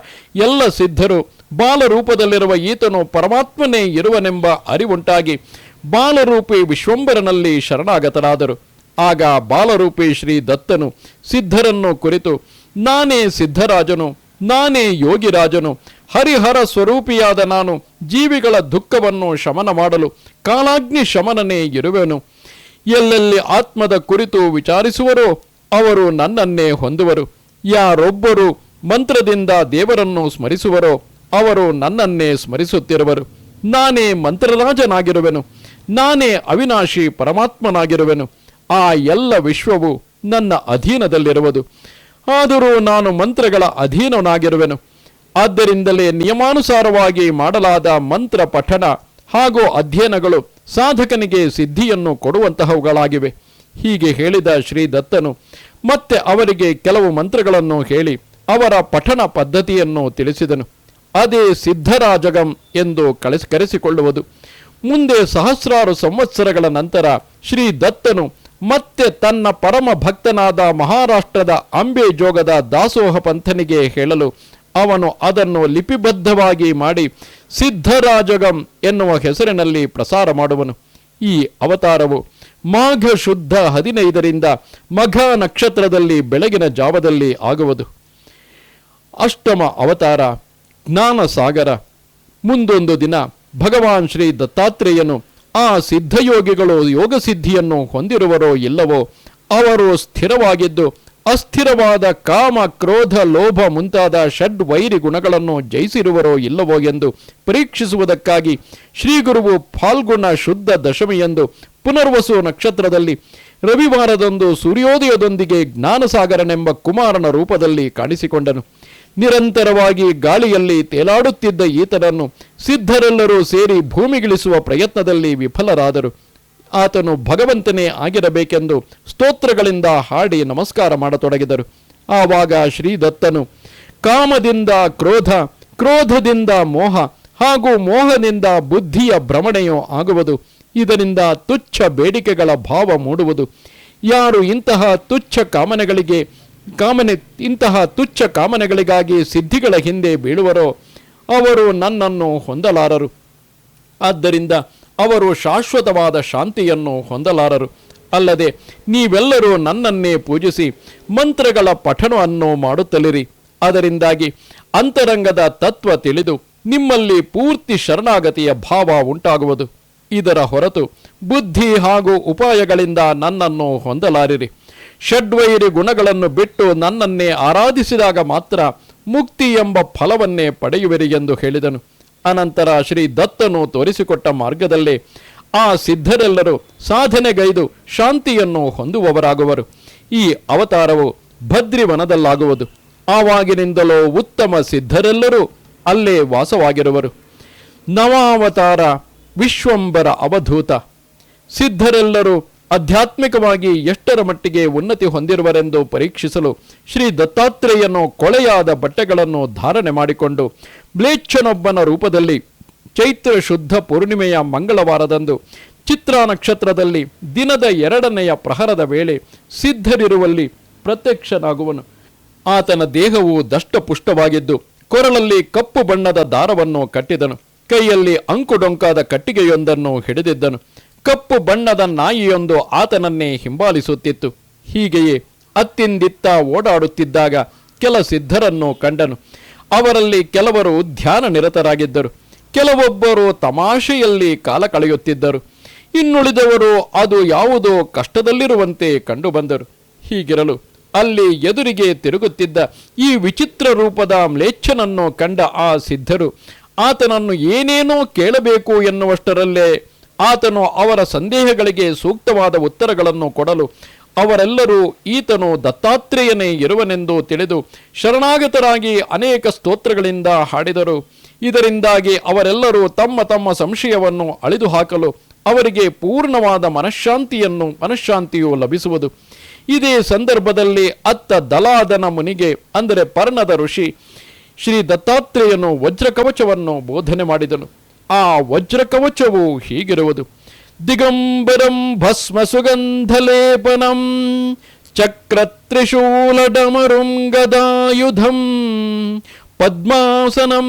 ಎಲ್ಲ ಸಿದ್ಧರು ಬಾಲರೂಪದಲ್ಲಿರುವ ಈತನು ಪರಮಾತ್ಮನೇ ಇರುವನೆಂಬ ಅರಿವುಂಟಾಗಿ ಬಾಲರೂಪಿ ವಿಶ್ವಂಬರನಲ್ಲಿ ಶರಣಾಗತರಾದರು. ಆಗ ಬಾಲರೂಪಿ ಶ್ರೀ ದತ್ತನು ಸಿದ್ಧರನ್ನು ಕುರಿತು, ನಾನೇ ಸಿದ್ಧರಾಜನು, ನಾನೇ ಯೋಗಿರಾಜನು, ಹರಿಹರ ಸ್ವರೂಪಿಯಾದ ನಾನು ಜೀವಿಗಳ ದುಃಖವನ್ನು ಶಮನ ಮಾಡಲು ಕಾಲಾಗ್ನಿ ಶಮನನೇ ಇರುವೆನು. ಎಲ್ಲೆಲ್ಲಿ ಆತ್ಮದ ಕುರಿತು ವಿಚಾರಿಸುವರೋ ಅವರು ನನ್ನನ್ನೇ ಹೊಂದುವರು. ಯಾರೊಬ್ಬರು ಮಂತ್ರದಿಂದ ದೇವರನ್ನು ಸ್ಮರಿಸುವರೋ ಅವರು ನನ್ನನ್ನೇ ಸ್ಮರಿಸುತ್ತಿರುವರು. ನಾನೇ ಮಂತ್ರರಾಜನಾಗಿರುವೆನು, ನಾನೇ ಅವಿನಾಶಿ ಪರಮಾತ್ಮನಾಗಿರುವೆನು. ಆ ಎಲ್ಲ ವಿಶ್ವವು ನನ್ನ ಅಧೀನದಲ್ಲಿರುವುದು. ಆದರೂ ನಾನು ಮಂತ್ರಗಳ ಅಧೀನನಾಗಿರುವೆನು. ಆದ್ದರಿಂದಲೇ ನಿಯಮಾನುಸಾರವಾಗಿ ಮಾಡಲಾದ ಮಂತ್ರ ಪಠಣ ಹಾಗೂ ಅಧ್ಯಯನಗಳು ಸಾಧಕನಿಗೆ ಸಿದ್ಧಿಯನ್ನು ಕೊಡುವಂತಹವುಗಳಾಗಿವೆ. ಹೀಗೆ ಹೇಳಿದ ಶ್ರೀ ದತ್ತನು ಮತ್ತೆ ಅವರಿಗೆ ಕೆಲವು ಮಂತ್ರಗಳನ್ನು ಹೇಳಿ ಅವರ ಪಠಣ ಪದ್ಧತಿಯನ್ನು ತಿಳಿಸಿದನು. ಅದೇ ಸಿದ್ಧರಾಜಗಂ ಎಂದು ಕರೆಸಿಕೊಳ್ಳುವುದು. ಮುಂದೆ ಸಹಸ್ರಾರು ಸಂವತ್ಸರಗಳ ನಂತರ ಶ್ರೀ ದತ್ತನು ಮತ್ತೆ ತನ್ನ ಪರಮ ಭಕ್ತನಾದ ಮಹಾರಾಷ್ಟ್ರದ ಅಂಬೆ ಜೋಗದ ದಾಸೋಹ ಪಂಥನಿಗೆ ಹೇಳಲು ಅವನು ಅದನ್ನು ಲಿಪಿಬದ್ಧವಾಗಿ ಮಾಡಿ ಸಿದ್ಧರಾಜಗಂ ಎನ್ನುವ ಹೆಸರಿನಲ್ಲಿ ಪ್ರಸಾರ ಮಾಡುವನು. ಈ ಅವತಾರವು ಮಾಘ ಶುದ್ಧ 15ರಿಂದ ಮಘ ನಕ್ಷತ್ರದಲ್ಲಿ ಬೆಳಗಿನ ಜಾವದಲ್ಲಿ ಆಗುವುದು. ಅಷ್ಟಮ ಅವತಾರ ಜ್ಞಾನಸಾಗರ. ಮುಂದೊಂದು ದಿನ ಭಗವಾನ್ ಶ್ರೀ ದತ್ತಾತ್ರೇಯನು ಆ ಸಿದ್ಧಯೋಗಿಗಳು ಯೋಗಸಿದ್ಧಿಯನ್ನು ಹೊಂದಿರುವರೋ ಇಲ್ಲವೋ, ಅವರು ಸ್ಥಿರವಾಗಿದ್ದು ಅಸ್ಥಿರವಾದ ಕಾಮ ಕ್ರೋಧ ಲೋಭ ಮುಂತಾದ ಷಡ್ವೈರಿ ಗುಣಗಳನ್ನು ಜಯಿಸಿರುವರೋ ಇಲ್ಲವೋ ಎಂದು ಪರೀಕ್ಷಿಸುವುದಕ್ಕಾಗಿ ಶ್ರೀಗುರುವು ಫಾಲ್ಗುಣ ಶುದ್ಧ ದಶಮಿಯಂದು ಪುನರ್ವಸು ನಕ್ಷತ್ರದಲ್ಲಿ ರವಿವಾರದಂದು ಸೂರ್ಯೋದಯದೊಂದಿಗೆ ಜ್ಞಾನಸಾಗರನೆಂಬ ಕುಮಾರನ ರೂಪದಲ್ಲಿ ಕಾಣಿಸಿಕೊಂಡನು. ನಿರಂತರವಾಗಿ ಗಾಳಿಯಲ್ಲಿ ತೇಲಾಡುತ್ತಿದ್ದ ಈತನನ್ನು ಸಿದ್ಧರೆಲ್ಲರೂ ಸೇರಿ ಭೂಮಿಗಿಳಿಸುವ ಪ್ರಯತ್ನದಲ್ಲಿ ವಿಫಲರಾದರು. ಆತನು ಭಗವಂತನೇ ಆಗಿರಬೇಕೆಂದು ಸ್ತೋತ್ರಗಳಿಂದ ಹಾಡಿ ನಮಸ್ಕಾರ ಮಾಡತೊಡಗಿದರು. ಆವಾಗ ಶ್ರೀದತ್ತನು ಕಾಮದಿಂದ ಕ್ರೋಧ, ಕ್ರೋಧದಿಂದ ಮೋಹ ಹಾಗೂ ಮೋಹದಿಂದ ಬುದ್ಧಿಯ ಭ್ರಮಣೆಯೋ ಆಗುವುದು. ಇದರಿಂದ ತುಚ್ಛ ಬೇಡಿಕೆಗಳ ಭಾವ ಮೂಡುವುದು. ಯಾರು ಇಂತಹ ತುಚ್ಛ ಕಾಮನೆಗಳಿಗಾಗಿ ಸಿದ್ಧಿಗಳ ಹಿಂದೆ ಬೀಳುವರೋ ಅವರು ನನ್ನನ್ನು ಹೊಂದಲಾರರು. ಆದ್ದರಿಂದ ಅವರು ಶಾಶ್ವತವಾದ ಶಾಂತಿಯನ್ನು ಹೊಂದಲಾರರು. ಅಲ್ಲದೆ ನೀವೆಲ್ಲರೂ ನನ್ನನ್ನೇ ಪೂಜಿಸಿ ಮಂತ್ರಗಳ ಪಠಣವನ್ನು ಮಾಡುತ್ತಲಿರಿ. ಅದರಿಂದಾಗಿ ಅಂತರಂಗದ ತತ್ವ ತಿಳಿದು ನಿಮ್ಮಲ್ಲಿ ಪೂರ್ತಿ ಶರಣಾಗತಿಯ ಭಾವ ಉಂಟಾಗುವುದು. ಇದರ ಹೊರತು ಬುದ್ಧಿ ಹಾಗೂ ಉಪಾಯಗಳಿಂದ ನನ್ನನ್ನು ಹೊಂದಲಾರಿರಿ. ಷಡ್ವೈರಿ ಗುಣಗಳನ್ನು ಬಿಟ್ಟು ನನ್ನನ್ನೇ ಆರಾಧಿಸಿದಾಗ ಮಾತ್ರ ಮುಕ್ತಿ ಎಂಬ ಫಲವನ್ನೇ ಪಡೆಯುವಿರಿ ಎಂದು ಹೇಳಿದನು. ಅನಂತರ ಶ್ರೀ ದತ್ತನು ತೋರಿಸಿಕೊಟ್ಟ ಮಾರ್ಗದಲ್ಲೇ ಆ ಸಿದ್ಧರೆಲ್ಲರೂ ಸಾಧನೆಗೈದು ಶಾಂತಿಯನ್ನು ಹೊಂದುವವರಾಗುವರು. ಈ ಅವತಾರವು ಭದ್ರಿವನದಲ್ಲಾಗುವುದು. ಆವಾಗಿನಿಂದಲೂ ಉತ್ತಮ ಸಿದ್ಧರೆಲ್ಲರೂ ಅಲ್ಲೇ ವಾಸವಾಗಿರುವರು. ನವಾವತಾರ ವಿಶ್ವಂಬರ ಅವಧೂತ. ಸಿದ್ಧರೆಲ್ಲರೂ ಆಧ್ಯಾತ್ಮಿಕವಾಗಿ ಎಷ್ಟರ ಮಟ್ಟಿಗೆ ಉನ್ನತಿ ಹೊಂದಿರುವರೆಂದು ಪರೀಕ್ಷಿಸಲು ಶ್ರೀ ದತ್ತಾತ್ರೇಯನು ಕೊಳೆಯಾದ ಬಟ್ಟೆಗಳನ್ನು ಧಾರಣೆ ಮಾಡಿಕೊಂಡು ಮ್ಲೇಚ್ಛನೊಬ್ಬನ ರೂಪದಲ್ಲಿ ಚೈತ್ರ ಶುದ್ಧ ಪೂರ್ಣಿಮೆಯ ಮಂಗಳವಾರದಂದು ಚಿತ್ರಾ ನಕ್ಷತ್ರದಲ್ಲಿ ದಿನದ 2ನೆಯ ಪ್ರಹರದ ವೇಳೆ ಸಿದ್ಧರಿರುವಲ್ಲಿ ಪ್ರತ್ಯಕ್ಷನಾಗುವನು. ಆತನ ದೇಹವು ದಷ್ಟಪುಷ್ಟವಾಗಿದ್ದು ಕೊರಳಲ್ಲಿ ಕಪ್ಪು ಬಣ್ಣದ ದಾರವನ್ನು ಕಟ್ಟಿದನು. ಕೈಯಲ್ಲಿ ಅಂಕುಡೊಂಕಾದ ಕಟ್ಟಿಗೆಯೊಂದನ್ನು ಹಿಡಿದಿದ್ದನು. ಕಪ್ಪು ಬಣ್ಣದ ನಾಯಿಯೊಂದು ಆತನನ್ನೇ ಹಿಂಬಾಲಿಸುತ್ತಿತ್ತು. ಹೀಗೆಯೇ ಅತ್ತಿಂದಿತ್ತ ಓಡಾಡುತ್ತಿದ್ದಾಗ ಕೆಲ ಸಿದ್ಧರನ್ನು ಕಂಡನು. ಅವರಲ್ಲಿ ಕೆಲವರು ಧ್ಯಾನ ನಿರತರಾಗಿದ್ದರು, ಕೆಲವೊಬ್ಬರು ತಮಾಷೆಯಲ್ಲಿ ಕಾಲ ಕಳೆಯುತ್ತಿದ್ದರು, ಇನ್ನುಳಿದವರು ಅದು ಯಾವುದೋ ಕಷ್ಟದಲ್ಲಿರುವಂತೆ ಕಂಡುಬಂದರು. ಹೀಗಿರಲು ಅಲ್ಲಿ ಎದುರಿಗೆ ತಿರುಗುತ್ತಿದ್ದ ಈ ವಿಚಿತ್ರ ರೂಪದ ಮ್ಲೇಚ್ಛನನ್ನು ಕಂಡ ಆ ಸಿದ್ಧರು ಆತನನ್ನು ಏನೇನೋ ಕೇಳಬೇಕು ಎನ್ನುವಷ್ಟರಲ್ಲೇ ಆತನು ಅವರ ಸಂದೇಹಗಳಿಗೆ ಸೂಕ್ತವಾದ ಉತ್ತರಗಳನ್ನು ಕೊಡಲು ಅವರೆಲ್ಲರೂ ಈತನು ದತ್ತಾತ್ರೇಯನೇ ಇರುವನೆಂದು ತಿಳಿದು ಶರಣಾಗತರಾಗಿ ಅನೇಕ ಸ್ತೋತ್ರಗಳಿಂದ ಹಾಡಿದರು. ಇದರಿಂದಾಗಿ ಅವರೆಲ್ಲರೂ ತಮ್ಮ ತಮ್ಮ ಸಂಶಯವನ್ನು ಅಳಿದು ಹಾಕಲು ಅವರಿಗೆ ಪೂರ್ಣವಾದ ಮನಃಶಾಂತಿಯು ಲಭಿಸುವುದು. ಇದೇ ಸಂದರ್ಭದಲ್ಲಿ ಅತ್ತ ದಲಾದನ ಮುನಿಗೆ, ಅಂದರೆ ಪರ್ಣದ ಋಷಿ, ಶ್ರೀ ದತ್ತಾತ್ರೇಯನು ವಜ್ರಕವಚವನ್ನು ಬೋಧನೆ ಮಾಡಿದನು. ಆ ವಜ್ರಕವಚವು ಹೀಗಿರುವುದು: ದಿಗಂಬರಂ ಭಸ್ಮ ಸುಗಂಧಲೇಪನಂ ಚಕ್ರತ್ರಿಶೂಲಡಮರುಂ ಗದಾಯುಧಂ ಪದ್ಮಾಸನಂ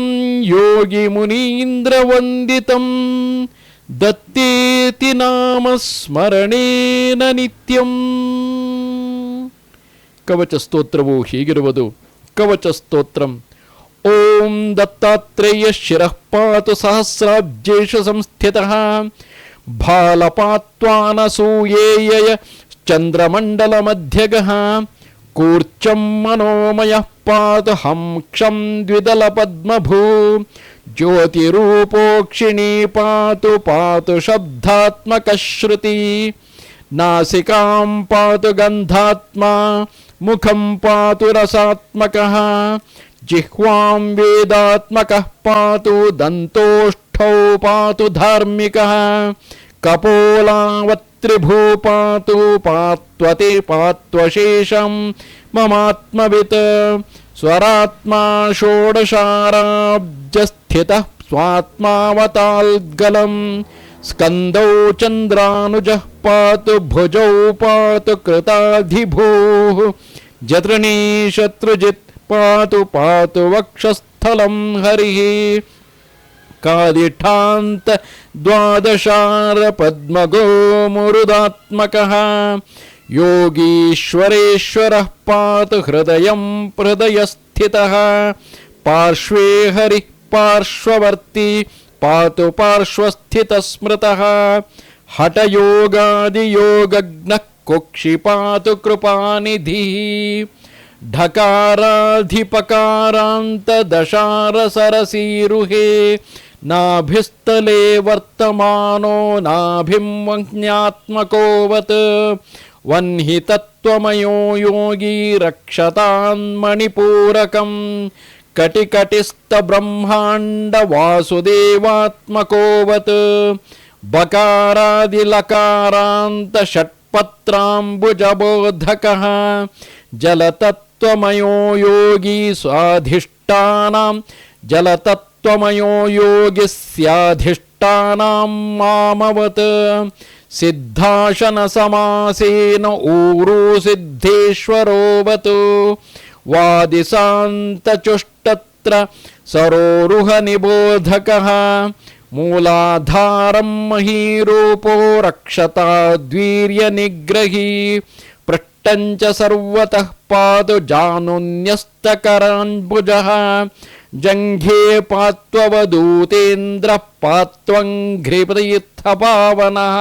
ಯೋಗಿ ಮುನೀಂದ್ರ ವಂದಿತಂ ದತ್ತೇತಿ ನಾಮ ಸ್ಮರಣೇನ ನಿತ್ಯಂ. ಕವಚ ಸ್ತೋತ್ರವು ಹೀಗಿರುವುದು: ಕವಚ ಸ್ತೋತ್ರಂ. ಓಂ ದತ್ತಾತ್ರೇಯ ಶಿರಃ ಪಾತು ಸಹಸ್ರಾಬ್ಜೇಶ ಸಂಸ್ಥಿತಃ ಭಾಲಪಾತ್ವಾನಸೂಯೇಯ ಚಂದ್ರಮಂಡಲ ಮಧ್ಯಗಃ ಕೂರ್ಚಂ ಮನೋಮಯಃ ಪಾತು ಹಂಕ್ಷಂ ದ್ವಿದಲ ಪದ್ಮಭೂ ಜ್ಯೋತಿರೂಪೋಕ್ಷಿಣೀ ಪಾತು ಪಾತು ಶಬ್ದಾತ್ಮಕ ಶ್ರುತಿ ನಾಸಿಕಾಂ ಪಾತು ಗಂಧಾತ್ಮಾ ಮುಖಂ ಪಾತು ರಸಾತ್ಮಕಃ ಜಿಹ್ವಾಂ ವೇದಾತ್ಮಕಃ ಪಾತು ದಂತೋಷ್ಠೌ ಪಾತು ಧಾರ್ಮಿಕಃ ಕಪೋಲಾವತ್ರಿಭೂ ಪಾತು ಪಾತ್ವತೆ ಪಾತ್ವಶೇಷಂ ಮಮಾತ್ಮವಿತ್ ಸ್ವರಾತ್ಮಾ ಷೋಡಶಾರಾಬ್ಜಸ್ಥಿತಃ ಸ್ವಾತ್ಮಾವತಾಲ್ಗಲಂ ಸ್ಕಂದೌ ಚಂದ್ರಾನುಜಃ ಪಾತು ಭುಜೌ ಪಾತು ಕೃತಾಧಿಭೂಃ ಜತೃಣೀ ಶತ್ರುಜಿತ್ ಪಾತು ಪಾತು ವಕ್ಷಸ್ಥಲಂ ಹರಿಃ ಕಾದಿಠಾಂತ ದ್ವಾದಶಾರ ಪದ್ಮಗೋ ಮುರುದಾತ್ಮಕಃ ಯೋಗೀಶ್ವರೇಶ್ವರಃ ಪಾತು ಹೃದಯಂ ಹೃದಯಸ್ಥಿತಃ ಪಾರ್ಶ್ವೇ ಹರಿಃ ಪಾರ್ಶ್ವವರ್ತಿ ಪಾತು ಪಾರ್ಶ್ವಸ್ಥಿತಸ್ಮೃತಃ ಹಠಯೋಗಾದಿಯೋಗಜ್ಞಃ ಕುಕ್ಷಿ ಪಾತು ಕೃಪಾನಿಧಿಃ ಢಕಾರಾಧಿಪಕಾರಾಂತ ದಶಾರ ಸರಸೀರುಹೇ ನಾಭಿಸ್ತಲೆ ವರ್ತಮಾನೋ ನಾಭಿಂ ವಹ್ನ್ಯಾತ್ಮಕೋವತ್ ವನ್ಹಿ ತತ್ವಮಯೋ ಯೋಗಿ ರಕ್ಷತಾನ್ಮಣಿಪೂರಕಂ ಕಟಿಕಟಿಸ್ಥ ಬ್ರಹ್ಮಾಂಡ ವಾಸುದೇವಾತ್ಮಕೋವತ್ ಬಕಾರಾದಿಲಕಾರಾಂತ ಷಟ್ಪತ್ರಾಂಬುಜಬೋಧಕಃ ಜಲತತ್ವಮಯೋ ಯೋಗಿ ಸ್ವಾಧಿಷ್ಠಾನಾಂ ಜಲತತ್ವಮಯೋ ಯೋಗಿ ಸ್ಯಾಧಿಷ್ಠಾನಾಂ ಮಾಮವತ್ ಸಿದ್ಧಾಶನ ಸಮಾಸೇನ ಊರು ಸಿದ್ಧೇಶ್ವರೋವತ್ ವಾದಿಸಾಂತ ಚುಷ್ಟತ್ರ ಸರೋರುಹ ನಿಬೋಧಕಃ ಮೂಲಾಧಾರಂ ಮಹೀರೂಪೋ ರಕ್ಷತಾದ್ವೀರ್ಯ ನಿಗ್ರಹೀ ಪೃಷ್ಟಂಚ ಸರ್ವತಃ ಪಾತು ಜಾನುನ್ಯಸ್ತಕರಾನ್ಭುಜಃ ಜಂಘೇ ಪಾತ್ವವಧೂತೇಂದ್ರ ಪಾತ್ವಂಘ್ರಿಪದೀರ್ಥ ಪಾವನಃ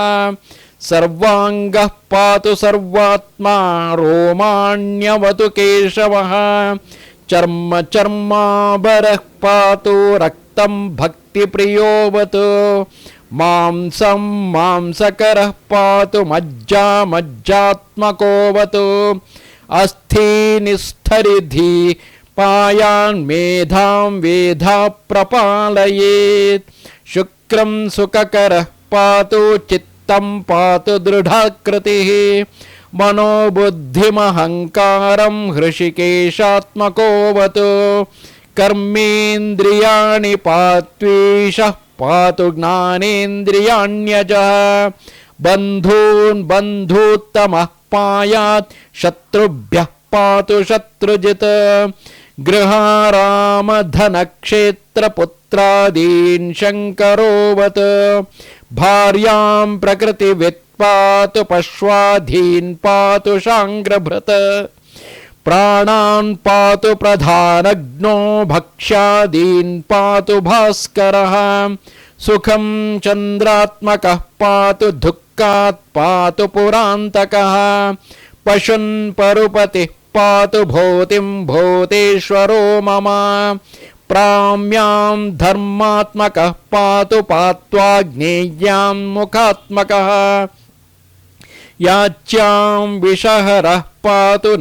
ಸರ್ವಾಂಗಃ ಪಾತು ಸರ್ವಾತ್ಮಾ ರೋಮಾಣ್ಯವತು ಕೇಶವಃ ಚರ್ಮ ಚರ್ಮಾಭರಃ ಪಾತು ರಕ್ತಂ ಭಕ್ತಿಪ್ರಿಯೋವತ್ ಮಾಂಸಂ ಮಾಂಸಕರಃ ಪಾತು ಮಜ್ಜಾ ಮಜ್ಜಾತ್ಮಕೋವತ್ ಅಸ್ಥಿ ನಿಸ್ಥರಿಧಿ ಪಾಯಾನ್ ಮೇಧಾಂ ವೇಧಾ ಪ್ರಪಾಲಯೇತ್ ಶುಕ್ರಂ ಸುಖಕರಃ ಪಾತು ಚಿತ್ತಂ ಪಾತು ದೃಢಾಕೃತಿಃ ಮನೋಬುದ್ಧಿಮಹಂಕಾರಂ ಹೃಷಿಕೇಶಾತ್ಮಕೋವತ್ ಕರ್ಮೇಂದ್ರಿಯಾಣಿ ಪಾತ್ವೇಷಃ ಪಾತು ಜ್ಞಾನೇಂದ್ರಿಯಾಣ್ಯಜಃ ಬಂಧೂನ್ ಬಂಧೂತ್ತಮಃ ಪಾಯಾತ್ ಶತ್ರುಭ್ಯಃ ಪಾತು ಶತ್ರುಜಿತ್ ಗೃಹಾರಾಮಧನಕ್ಷೇತ್ರಪುತ್ರಾದೀನ್ ಶಂಕರೋವತ್ ಭಾರ್ಯಾಂ ಪ್ರಕೃತಿವಿತ್ ಪಾತು ಪಶ್ವಾಧೀನ್ ಪಾತು ಶಾಂಗ್ರಭೃತ್ ಪ್ರಾಣಾನ್ ಪಾತು ಪ್ರಧಾನಗ್ನೋ ಭಕ್ಷ್ಯಾದೀನ್ ಪಾತು ಭಾಸ್ಕರಃ ಸುಖಂ ಚಂದ್ರಾತ್ಮಕಃ ಪಾತು ದುಃಖಾತ್ ಪಾತು ಪುರಾಂತಕಃ ಪಶುನ್ ಪರುಪತಿ ಪಾತು ಭೂತಿಂ ಭೂತೇಶ್ವರೋ ಮಮ ಪ್ರಾಮ್ಯಾಂ ಧರ್ಮಾತ್ಮಕಃ ಪಾತು ಪಾತ್ವಾ ಜ್ಞೇಯಾಂ ಮುಖಾತ್ಮಕಃ ಯಾಚ್ಯಾಂ ವಿಷಹರಃ ಪಾತು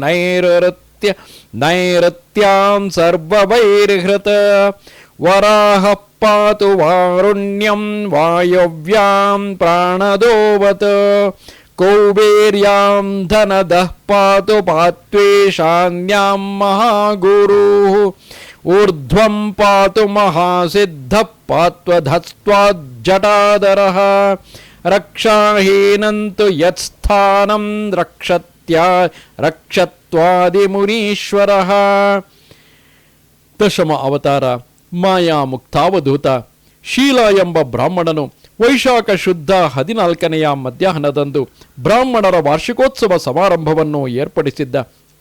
ನೈಋತ್ಯಾಂ ಸರ್ವವೈರ್ಹೃತ ವರಾಹಃ ಪಾತು ವಾರುಣ್ಯಂ ವಾಯವ್ಯಾಂ ಪ್ರಾಣದೋವತ್ ಕೌಬೇರ್ಯಾಂ ಧನದಃ ಪಾತು ಪಾತ್ವೇಶಾನ್ಯಾಂ ಮಹಾಗುರುಃ ಊರ್ಧ್ವಂ ಪಾತು ಮಹಾಸಿದ್ಧಃ ಪಾತ್ವಧಸ್ತ್ವಾಜ್ಜಟಾಧರಃ ರಕ್ಷಾಹೀನಂತು ಯತ್ಸ್ಥಾನಂ ರಕ್ಷತ್ವಾದಿಮುನೀಶ್ವರಃ. ದಶಮ ಅವತಾರ ಮಾಯಾ ಮುಕ್ತಾವಧೂತ. ಶೀಲ ಎಂಬ ಬ್ರಾಹ್ಮಣನು ವೈಶಾಖ ಶುದ್ಧ 14ನೆಯ ಮಧ್ಯಾಹ್ನದಂದು ಬ್ರಾಹ್ಮಣರ ವಾರ್ಷಿಕೋತ್ಸವ ಸಮಾರಂಭವನ್ನು ಏರ್ಪಡಿಸಿದ್ದ.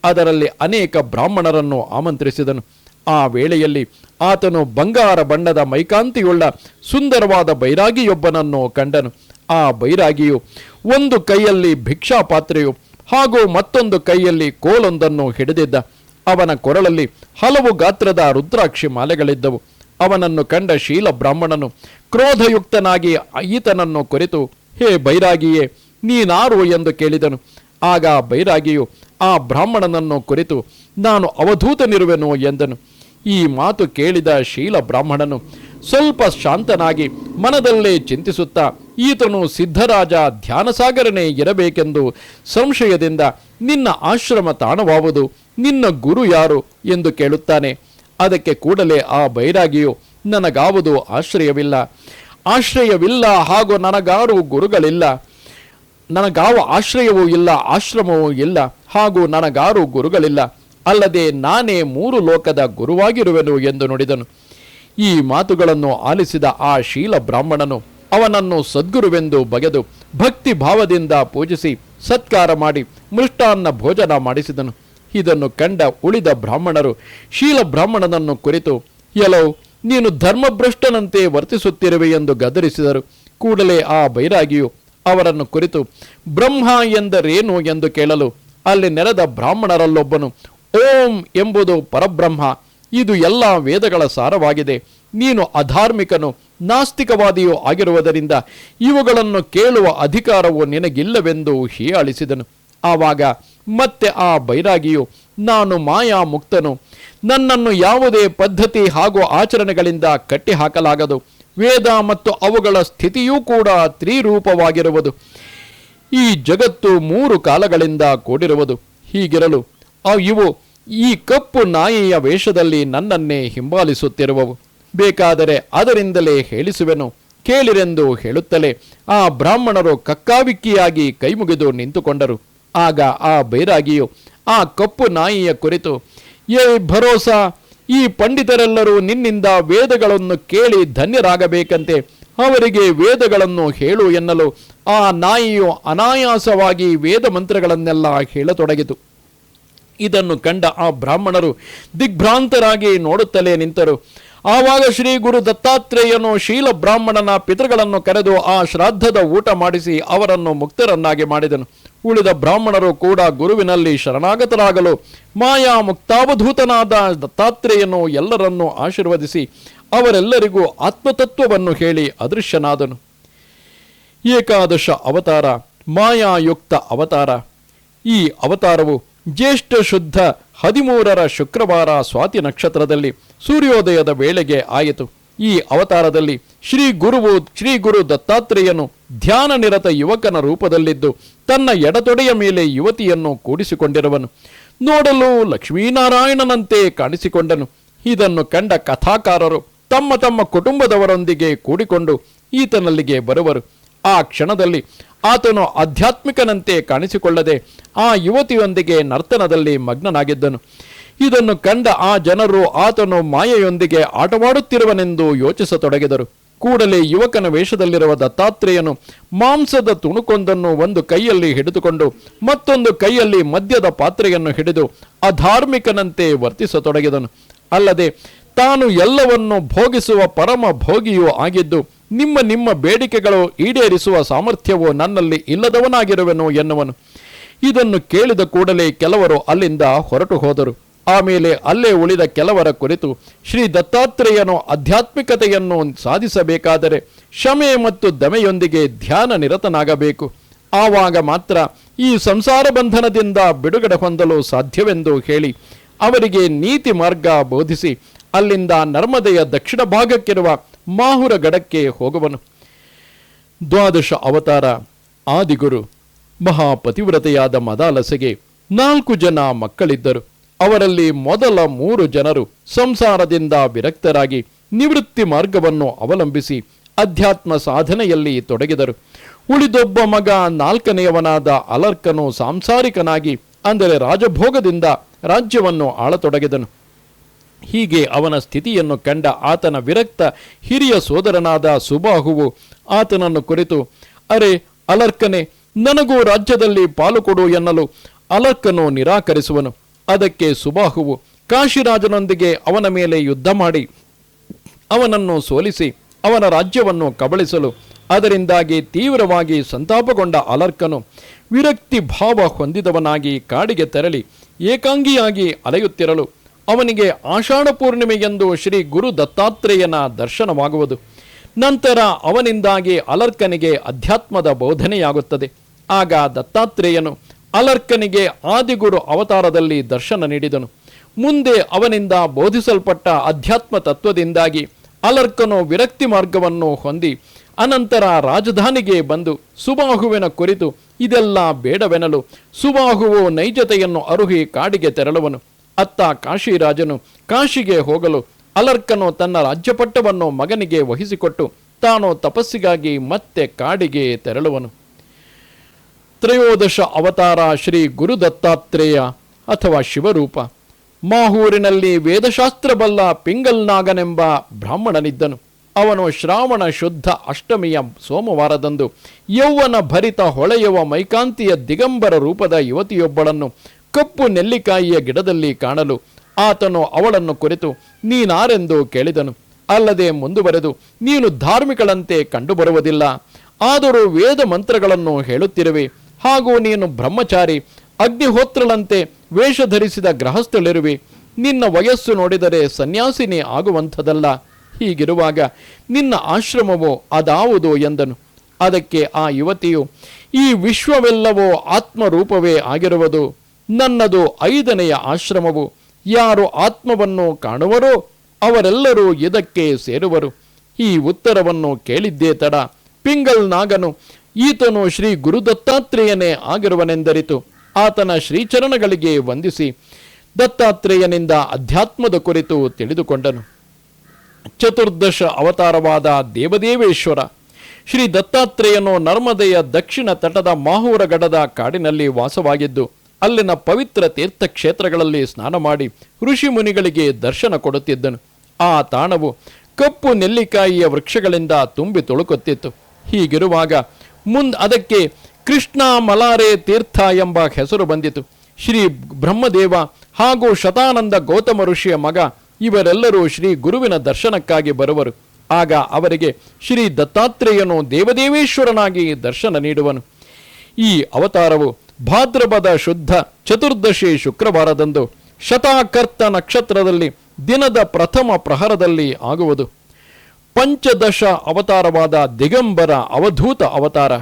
ಅದರಲ್ಲಿ ಅನೇಕ ಬ್ರಾಹ್ಮಣರನ್ನು ಆಮಂತ್ರಿಸಿದನು. ಆ ವೇಳೆಯಲ್ಲಿ ಆತನು ಬಂಗಾರ ಬಣ್ಣದ ಮೈಕಾಂತಿಯುಳ್ಳ ಸುಂದರವಾದ ಬೈರಾಗಿಯೊಬ್ಬನನ್ನು ಕಂಡನು. ಆ ಬೈರಾಗಿಯು ಒಂದು ಕೈಯಲ್ಲಿ ಭಿಕ್ಷಾ ಪಾತ್ರೆಯು ಹಾಗೂ ಮತ್ತೊಂದು ಕೈಯಲ್ಲಿ ಕೋಲೊಂದನ್ನು ಹಿಡಿದಿದ್ದ. ಅವನ ಕೊರಳಲ್ಲಿ ಹಲವು ಗಾತ್ರದ ರುದ್ರಾಕ್ಷಿ ಮಾಲೆಗಳಿದ್ದವು. ಅವನನ್ನು ಕಂಡ ಶೀಲ ಬ್ರಾಹ್ಮಣನು ಕ್ರೋಧಯುಕ್ತನಾಗಿ ಈತನನ್ನು ಕುರಿತು, ಹೇ ಬೈರಾಗಿಯೇ, ನೀನಾರು ಎಂದು ಕೇಳಿದನು. ಆಗ ಬೈರಾಗಿಯು ಆ ಬ್ರಾಹ್ಮಣನನ್ನು ಕುರಿತು, ನಾನು ಅವಧೂತನಿರುವೆನು ಎಂದನು. ಈ ಮಾತು ಕೇಳಿದ ಶೀಲ ಬ್ರಾಹ್ಮಣನು ಸ್ವಲ್ಪ ಶಾಂತನಾಗಿ ಮನದಲ್ಲೇ ಚಿಂತಿಸುತ್ತಾ, ಈತನು ಸಿದ್ಧರಾಜ ಧ್ಯಾನಸಾಗರನೇ ಇರಬೇಕೆಂದು ಸಂಶಯದಿಂದ, ನಿನ್ನ ಆಶ್ರಮ ತಾಣವಾವುದು, ನಿನ್ನ ಗುರು ಯಾರು ಎಂದು ಕೇಳುತ್ತಾನೆ. ಅದಕ್ಕೆ ಕೂಡಲೇ ಆ ಬೈರಾಗಿಯು, ನನಗಾವುದು ಆಶ್ರಯವಿಲ್ಲ ಹಾಗೂ ನನಗಾರು ಗುರುಗಳಿಲ್ಲ, ನನಗಾವ ಆಶ್ರಯವೂ ಇಲ್ಲ, ಆಶ್ರಮವೂ ಇಲ್ಲ ಹಾಗೂ ನನಗಾರು ಗುರುಗಳಿಲ್ಲ, ಅಲ್ಲದೆ ನಾನೇ 3 ಲೋಕದ ಗುರುವಾಗಿರುವೆನು ಎಂದು ನುಡಿದನು. ಈ ಮಾತುಗಳನ್ನು ಆಲಿಸಿದ ಆ ಶೀಲ ಬ್ರಾಹ್ಮಣನು ಅವನನ್ನು ಸದ್ಗುರುವೆಂದು ಬಗೆದು ಭಕ್ತಿ ಭಾವದಿಂದ ಪೂಜಿಸಿ ಸತ್ಕಾರ ಮಾಡಿ ಮೃಷ್ಟಾನ್ನ ಭೋಜನ ಮಾಡಿಸಿದನು. ಇದನ್ನು ಕಂಡ ಉಳಿದ ಬ್ರಾಹ್ಮಣರು ಶೀಲ ಬ್ರಾಹ್ಮಣನನ್ನು ಕುರಿತು, ಎಲೋ, ನೀನು ಧರ್ಮಭ್ರಷ್ಟನಂತೆ ವರ್ತಿಸುತ್ತಿರುವೆ ಎಂದು ಗದರಿಸಿದರು. ಕೂಡಲೇ ಆ ಬೈರಾಗಿಯು ಅವರನ್ನು ಕುರಿತು, ಬ್ರಹ್ಮ ಎಂದರೇನು ಎಂದು ಕೇಳಲು ಅಲ್ಲಿ ನೆರೆದ ಬ್ರಾಹ್ಮಣರಲ್ಲೊಬ್ಬನು, ಓಂ ಎಂಬುದು ಪರಬ್ರಹ್ಮ, ಇದು ಎಲ್ಲ ವೇದಗಳ ಸಾರವಾಗಿದೆ. ನೀನು ಅಧಾರ್ಮಿಕನು, ನಾಸ್ತಿಕವಾದಿಯೂ ಆಗಿರುವುದರಿಂದ ಇವುಗಳನ್ನು ಕೇಳುವ ಅಧಿಕಾರವು ನಿನಗಿಲ್ಲವೆಂದು ಹೀಯಾಳಿಸಿದನು. ಆವಾಗ ಮತ್ತೆ ಆ ಬೈರಾಗಿಯು, ನಾನು ಮಾಯಾ ಮುಕ್ತನು, ನನ್ನನ್ನು ಯಾವುದೇ ಪದ್ಧತಿ ಹಾಗೂ ಆಚರಣೆಗಳಿಂದ ಕಟ್ಟಿಹಾಕಲಾಗದು. ವೇದ ಮತ್ತು ಅವುಗಳ ಸ್ಥಿತಿಯೂ ಕೂಡ ತ್ರಿರೂಪವಾಗಿರುವುದು. ಈ ಜಗತ್ತು 3 ಕಾಲಗಳಿಂದ ಕೂಡಿರುವುದು. ಹೀಗಿರಲು ಇವು ಈ ಕಪ್ಪು ನಾಯಿಯ ವೇಷದಲ್ಲಿ ನನ್ನನ್ನೇ ಹಿಂಬಾಲಿಸುತ್ತಿರುವವು. ಬೇಕಾದರೆ ಅದರಿಂದಲೇ ಹೇಳಿಸುವೆನು, ಕೇಳಿರೆಂದು ಹೇಳುತ್ತಲೇ ಆ ಬ್ರಾಹ್ಮಣರು ಕಕ್ಕಾವಿಕ್ಕಿಯಾಗಿ ಕೈಮುಗಿದು ನಿಂತುಕೊಂಡರು. ಆಗ ಆ ಬೈರಾಗಿಯು ಆ ಕಪ್ಪು ನಾಯಿಯ ಕುರಿತು, ಏ ಭರೋಸಾ, ಈ ಪಂಡಿತರೆಲ್ಲರೂ ನಿನ್ನಿಂದ ವೇದಗಳನ್ನು ಕೇಳಿ ಧನ್ಯರಾಗಬೇಕಂತೆ, ಅವರಿಗೆ ವೇದಗಳನ್ನು ಹೇಳು ಎನ್ನಲು ಆ ನಾಯಿಯು ಅನಾಯಾಸವಾಗಿ ವೇದ ಮಂತ್ರಗಳನ್ನೆಲ್ಲ ಹೇಳತೊಡಗಿತು. ಇದನ್ನು ಕಂಡ ಆ ಬ್ರಾಹ್ಮಣರು ದಿಗ್ಭ್ರಾಂತರಾಗಿ ನೋಡುತ್ತಲೇ ನಿಂತರು. ಆವಾಗ ಶ್ರೀ ಗುರು ದತ್ತಾತ್ರೇಯನು ಶೀಲ ಬ್ರಾಹ್ಮಣನ ಪಿತೃಗಳನ್ನು ಕರೆದು ಆ ಶ್ರಾದ್ದದ ಊಟ ಮಾಡಿಸಿ ಅವರನ್ನು ಮುಕ್ತರನ್ನಾಗಿ ಮಾಡಿದನು. ಉಳಿದ ಬ್ರಾಹ್ಮಣರು ಕೂಡ ಗುರುವಿನಲ್ಲಿ ಶರಣಾಗತರಾಗಲು ಮಾಯಾ ಮುಕ್ತಾವಧೂತನಾದ ದತ್ತಾತ್ರೇಯನು ಎಲ್ಲರನ್ನೂ ಆಶೀರ್ವದಿಸಿ ಅವರೆಲ್ಲರಿಗೂ ಆತ್ಮತತ್ವವನ್ನು ಹೇಳಿ ಅದೃಶ್ಯನಾದನು. ಏಕಾದಶ ಅವತಾರ ಮಾಯಾಯುಕ್ತ ಅವತಾರ. ಈ ಅವತಾರವು ಜ್ಯೇಷ್ಠ ಶುದ್ಧ 13ರ ಶುಕ್ರವಾರ ಸ್ವಾತಿ ನಕ್ಷತ್ರದಲ್ಲಿ ಸೂರ್ಯೋದಯದ ವೇಳೆಗೆ ಆಯಿತು. ಈ ಅವತಾರದಲ್ಲಿ ಶ್ರೀ ಗುರು ದತ್ತಾತ್ರೇಯನು ಧ್ಯಾನ ನಿರತ ಯುವಕನ ರೂಪದಲ್ಲಿದ್ದು ತನ್ನ ಎಡತೊಡೆಯ ಮೇಲೆ ಯುವತಿಯನ್ನು ಕೂಡಿಸಿಕೊಂಡಿರುವನು. ನೋಡಲು ಲಕ್ಷ್ಮೀನಾರಾಯಣನಂತೆ ಕಾಣಿಸಿಕೊಂಡನು. ಇದನ್ನು ಕಂಡ ಕಥಾಕಾರರು ತಮ್ಮ ತಮ್ಮ ಕುಟುಂಬದವರೊಂದಿಗೆ ಕೂಡಿಕೊಂಡು ಈತನಲ್ಲಿಗೆ ಬರುವರು. ಆ ಕ್ಷಣದಲ್ಲಿ ಆತನು ಆಧ್ಯಾತ್ಮಿಕನಂತೆ ಕಾಣಿಸಿಕೊಳ್ಳದೆ ಆ ಯುವತಿಯೊಂದಿಗೆ ನರ್ತನದಲ್ಲಿ ಮಗ್ನನಾಗಿದ್ದನು. ಇದನ್ನು ಕಂಡ ಆ ಜನರು ಆತನು ಮಾಯೆಯೊಂದಿಗೆ ಆಟವಾಡುತ್ತಿರುವನೆಂದು ಯೋಚಿಸತೊಡಗಿದರು. ಕೂಡಲೇ ಯುವಕನ ವೇಷದಲ್ಲಿರುವ ದತ್ತಾತ್ರೇಯನು ಮಾಂಸದ ತುಣುಕೊಂದನ್ನು ಒಂದು ಕೈಯಲ್ಲಿ ಹಿಡಿದುಕೊಂಡು ಮತ್ತೊಂದು ಕೈಯಲ್ಲಿ ಮದ್ಯದ ಪಾತ್ರೆಯನ್ನು ಹಿಡಿದು ಅಧಾರ್ಮಿಕನಂತೆ ವರ್ತಿಸತೊಡಗಿದನು. ಅಲ್ಲದೆ ತಾನು ಎಲ್ಲವನ್ನು ಭೋಗಿಸುವ ಪರಮ ಭೋಗಿಯೂ ಆಗಿದ್ದು ನಿಮ್ಮ ಬೇಡಿಕೆಗಳು ಈಡೇರಿಸುವ ಸಾಮರ್ಥ್ಯವು ನನ್ನಲ್ಲಿ ಇಲ್ಲದವನಾಗಿರುವೆನು ಎನ್ನುವನು. ಇದನ್ನು ಕೇಳಿದ ಕೂಡಲೇ ಕೆಲವರು ಅಲ್ಲಿಂದ ಹೊರಟು ಹೋದರು. ಆಮೇಲೆ ಅಲ್ಲೇ ಉಳಿದ ಕೆಲವರ ಕುರಿತು, ಶ್ರೀ ದತ್ತಾತ್ರೇಯನು ಆಧ್ಯಾತ್ಮಿಕತೆಯನ್ನು ಸಾಧಿಸಬೇಕಾದರೆ ಕ್ಷಮೆ ಮತ್ತು ದಮೆಯೊಂದಿಗೆ ಧ್ಯಾನ ನಿರತನಾಗಬೇಕು. ಆವಾಗ ಮಾತ್ರ ಈ ಸಂಸಾರ ಬಂಧನದಿಂದ ಬಿಡುಗಡೆ ಹೊಂದಲು ಸಾಧ್ಯವೆಂದು ಹೇಳಿ ಅವರಿಗೆ ನೀತಿ ಮಾರ್ಗ ಬೋಧಿಸಿ ಅಲ್ಲಿಂದ ನರ್ಮದೆಯ ದಕ್ಷಿಣ ಭಾಗಕ್ಕಿರುವ ಮಾಹುರ ಗಡಕ್ಕೆ ಹೋಗುವನು. ದ್ವಾದಶ ಅವತಾರ. ಆದಿಗುರು ಮಹಾಪತಿವ್ರತೆಯಾದ ಮದಾಲಸೆಗೆ 4 ಜನ ಮಕ್ಕಳಿದ್ದರು. ಅವರಲ್ಲಿ ಮೊದಲ 3 ಜನರು ಸಂಸಾರದಿಂದ ವಿರಕ್ತರಾಗಿ ನಿವೃತ್ತಿ ಮಾರ್ಗವನ್ನು ಅವಲಂಬಿಸಿ ಅಧ್ಯಾತ್ಮ ಸಾಧನೆಯಲ್ಲಿ ತೊಡಗಿದರು. ಉಳಿದೊಬ್ಬ ಮಗ 4ನೆಯವನಾದ ಅಲರ್ಕನು ಸಾಂಸಾರಿಕನಾಗಿ, ಅಂದರೆ ರಾಜಭೋಗದಿಂದ ರಾಜ್ಯವನ್ನು ಆಳತೊಡಗಿದನು. ಹೀಗೆ ಅವನ ಸ್ಥಿತಿಯನ್ನು ಕಂಡ ಆತನ ವಿರಕ್ತ ಹಿರಿಯ ಸೋದರನಾದ ಸುಬಾಹುವು ಆತನನ್ನು ಕುರಿತು, ಅರೆ ಅಲರ್ಕನೆ, ನನಗೂ ರಾಜ್ಯದಲ್ಲಿ ಪಾಲು ಕೊಡು ಎನ್ನಲು ಅಲರ್ಕನು ನಿರಾಕರಿಸುವನು. ಅದಕ್ಕೆ ಸುಬಾಹುವು ಕಾಶಿರಾಜನೊಂದಿಗೆ ಅವನ ಮೇಲೆ ಯುದ್ಧ ಮಾಡಿ ಅವನನ್ನು ಸೋಲಿಸಿ ಅವನ ರಾಜ್ಯವನ್ನು ಕಬಳಿಸಲು, ಅದರಿಂದಾಗಿ ತೀವ್ರವಾಗಿ ಸಂತಾಪಗೊಂಡ ಅಲರ್ಕನು ವಿರಕ್ತಿ ಭಾವ ಹೊಂದಿದವನಾಗಿ ಕಾಡಿಗೆ ತೆರಳಿ ಏಕಾಂಗಿಯಾಗಿ ಅಲೆಯುತ್ತಿರಲು ಅವನಿಗೆ ಆಷಾಢ ಪೂರ್ಣಿಮೆಯೆಂದು ಶ್ರೀ ಗುರು ದತ್ತಾತ್ರೇಯನ ದರ್ಶನವಾಗುವುದು. ನಂತರ ಅವನಿಂದಾಗಿ ಅಲರ್ಕನಿಗೆ ಅಧ್ಯಾತ್ಮದ ಬೋಧನೆಯಾಗುತ್ತದೆ. ಆಗ ದತ್ತಾತ್ರೇಯನು ಅಲರ್ಕನಿಗೆ ಆದಿಗುರು ಅವತಾರದಲ್ಲಿ ದರ್ಶನ ನೀಡಿದನು. ಮುಂದೆ ಅವನಿಂದ ಬೋಧಿಸಲ್ಪಟ್ಟ ಅಧ್ಯಾತ್ಮ ತತ್ವದಿಂದಾಗಿ ಅಲರ್ಕನು ವಿರಕ್ತಿ ಮಾರ್ಗವನ್ನು ಹೊಂದಿ ಅನಂತರ ರಾಜಧಾನಿಗೆ ಬಂದು ಸುಬಾಹುವಿನ ಕುರಿತು ಇದೆಲ್ಲ ಬೇಡವೆನಲು ಸುಬಾಹುವು ನೈಜತೆಯನ್ನು ಅರುಹಿ ಕಾಡಿಗೆ ತೆರಳುವನು. ಅತ್ತ ಕಾಶಿರಾಜನು ಕಾಶಿಗೆ ಹೋಗಲು ಅಲರ್ಕನು ತನ್ನ ರಾಜ್ಯಪಟ್ಟವನ್ನು ಮಗನಿಗೆ ವಹಿಸಿಕೊಟ್ಟು ತಾನು ತಪಸ್ಸಿಗಾಗಿ ಮತ್ತೆ ಕಾಡಿಗೆ ತೆರಳುವನು. ತ್ರಯೋದಶ ಅವತಾರ ಶ್ರೀ ಗುರುದತ್ತಾತ್ರೇಯ ಅಥವಾ ಶಿವರೂಪ. ಮಾಹೂರಿನಲ್ಲಿ ವೇದಶಾಸ್ತ್ರ ಬಲ್ಲ ಪಿಂಗಲ್ನಾಗನೆಂಬ ಬ್ರಾಹ್ಮಣನಿದ್ದನು. ಅವನು ಶ್ರಾವಣ ಶುದ್ಧ ಅಷ್ಟಮಿಯ ಸೋಮವಾರದಂದು ಯೌವನ ಭರಿತ ಹೊಳೆಯುವ ಮೈಕಾಂತಿಯ ದಿಗಂಬರ ರೂಪದ ಯುವತಿಯೊಬ್ಬಳನ್ನು ಕಪ್ಪು ನೆಲ್ಲಿಕಾಯಿಯ ಗಿಡದಲ್ಲಿ ಕಾಣಲು ಆತನು ಅವಳನ್ನು ಕುರಿತು ನೀನಾರೆಂದು ಕೇಳಿದನು. ಅಲ್ಲದೆ ಮುಂದುವರೆದು, ನೀನು ಧಾರ್ಮಿಕಳಂತೆ ಕಂಡುಬರುವುದಿಲ್ಲ, ಆದರೂ ವೇದ ಮಂತ್ರಗಳನ್ನು ಹೇಳುತ್ತಿರುವೆ, ಹಾಗೂ ನೀನು ಬ್ರಹ್ಮಚಾರಿ, ಅಗ್ನಿಹೋತ್ರಳಂತೆ ವೇಷ ಧರಿಸಿದ ಗೃಹಸ್ಥಳಿರುವೆ, ನಿನ್ನ ವಯಸ್ಸು ನೋಡಿದರೆ ಸನ್ಯಾಸಿನಿ ಆಗುವಂಥದಲ್ಲ. ಹೀಗಿರುವಾಗ ನಿನ್ನ ಆಶ್ರಮವೋ ಅದಾವುದು ಎಂದನು. ಅದಕ್ಕೆ ಆ ಯುವತಿಯು, ಈ ವಿಶ್ವವೆಲ್ಲವೋ ಆತ್ಮರೂಪವೇ ಆಗಿರುವುದು, ನನ್ನದು 5ನೆಯ ಆಶ್ರಮವು, ಯಾರು ಆತ್ಮವನ್ನು ಕಾಣುವರೋ ಅವರೆಲ್ಲರೂ ಇದಕ್ಕೆ ಸೇರುವರು. ಈ ಉತ್ತರವನ್ನು ಕೇಳಿದ್ದೇ ತಡ ಪಿಂಗಲ್ ನಾಗನು ಈತನು ಶ್ರೀ ಗುರುದತ್ತಾತ್ರೇಯನೇ ಆಗಿರುವನೆಂದರಿತು ಆತನ ಶ್ರೀಚರಣಗಳಿಗೆ ವಂದಿಸಿ ದತ್ತಾತ್ರೇಯನಿಂದ ಅಧ್ಯಾತ್ಮದ ಕುರಿತು ತಿಳಿದುಕೊಂಡನು. ಚತುರ್ದಶ ಅವತಾರವಾದ ದೇವದೇವೇಶ್ವರ. ಶ್ರೀ ದತ್ತಾತ್ರೇಯನು ನರ್ಮದೆಯ ದಕ್ಷಿಣ ತಟದ ಮಾಹೂರಗಡದ ಕಾಡಿನಲ್ಲಿ ವಾಸವಾಗಿದ್ದು ಅಲ್ಲಿನ ಪವಿತ್ರ ತೀರ್ಥಕ್ಷೇತ್ರಗಳಲ್ಲಿ ಸ್ನಾನ ಮಾಡಿ ಋಷಿ ಮುನಿಗಳಿಗೆ ದರ್ಶನ ಕೊಡುತ್ತಿದ್ದನು. ಆ ತಾಣವು ಕಪ್ಪು ನೆಲ್ಲಿಕಾಯಿಯ ವೃಕ್ಷಗಳಿಂದ ತುಂಬಿ ತುಳುಕುತ್ತಿತ್ತು. ಹೀಗಿರುವಾಗ ಅದಕ್ಕೆ ಕೃಷ್ಣ ಮಲಾರೆ ತೀರ್ಥ ಎಂಬ ಹೆಸರು ಬಂದಿತು. ಶ್ರೀ ಬ್ರಹ್ಮದೇವ ಹಾಗೂ ಶತಾನಂದ ಗೌತಮ ಋಷಿಯ ಮಗ ಇವರೆಲ್ಲರೂ ಶ್ರೀ ಗುರುವಿನ ದರ್ಶನಕ್ಕಾಗಿ ಬರುವರು. ಆಗ ಅವರಿಗೆ ಶ್ರೀ ದತ್ತಾತ್ರೇಯನು ದೇವದೇವೇಶ್ವರನಾಗಿ ದರ್ಶನ ನೀಡುವನು. ಈ ಅವತಾರವು ಭಾದ್ರಪದ ಶುದ್ಧ ಚತುರ್ದಶಿ ಶುಕ್ರವಾರದಂದು ಶತಾಕರ್ತ ನಕ್ಷತ್ರದಲ್ಲಿ ದಿನದ ಪ್ರಥಮ ಪ್ರಹರದಲ್ಲಿ ಆಗುವುದು. ಪಂಚದಶ ಅವತಾರವಾದ ದಿಗಂಬರ ಅವಧೂತ ಅವತಾರ.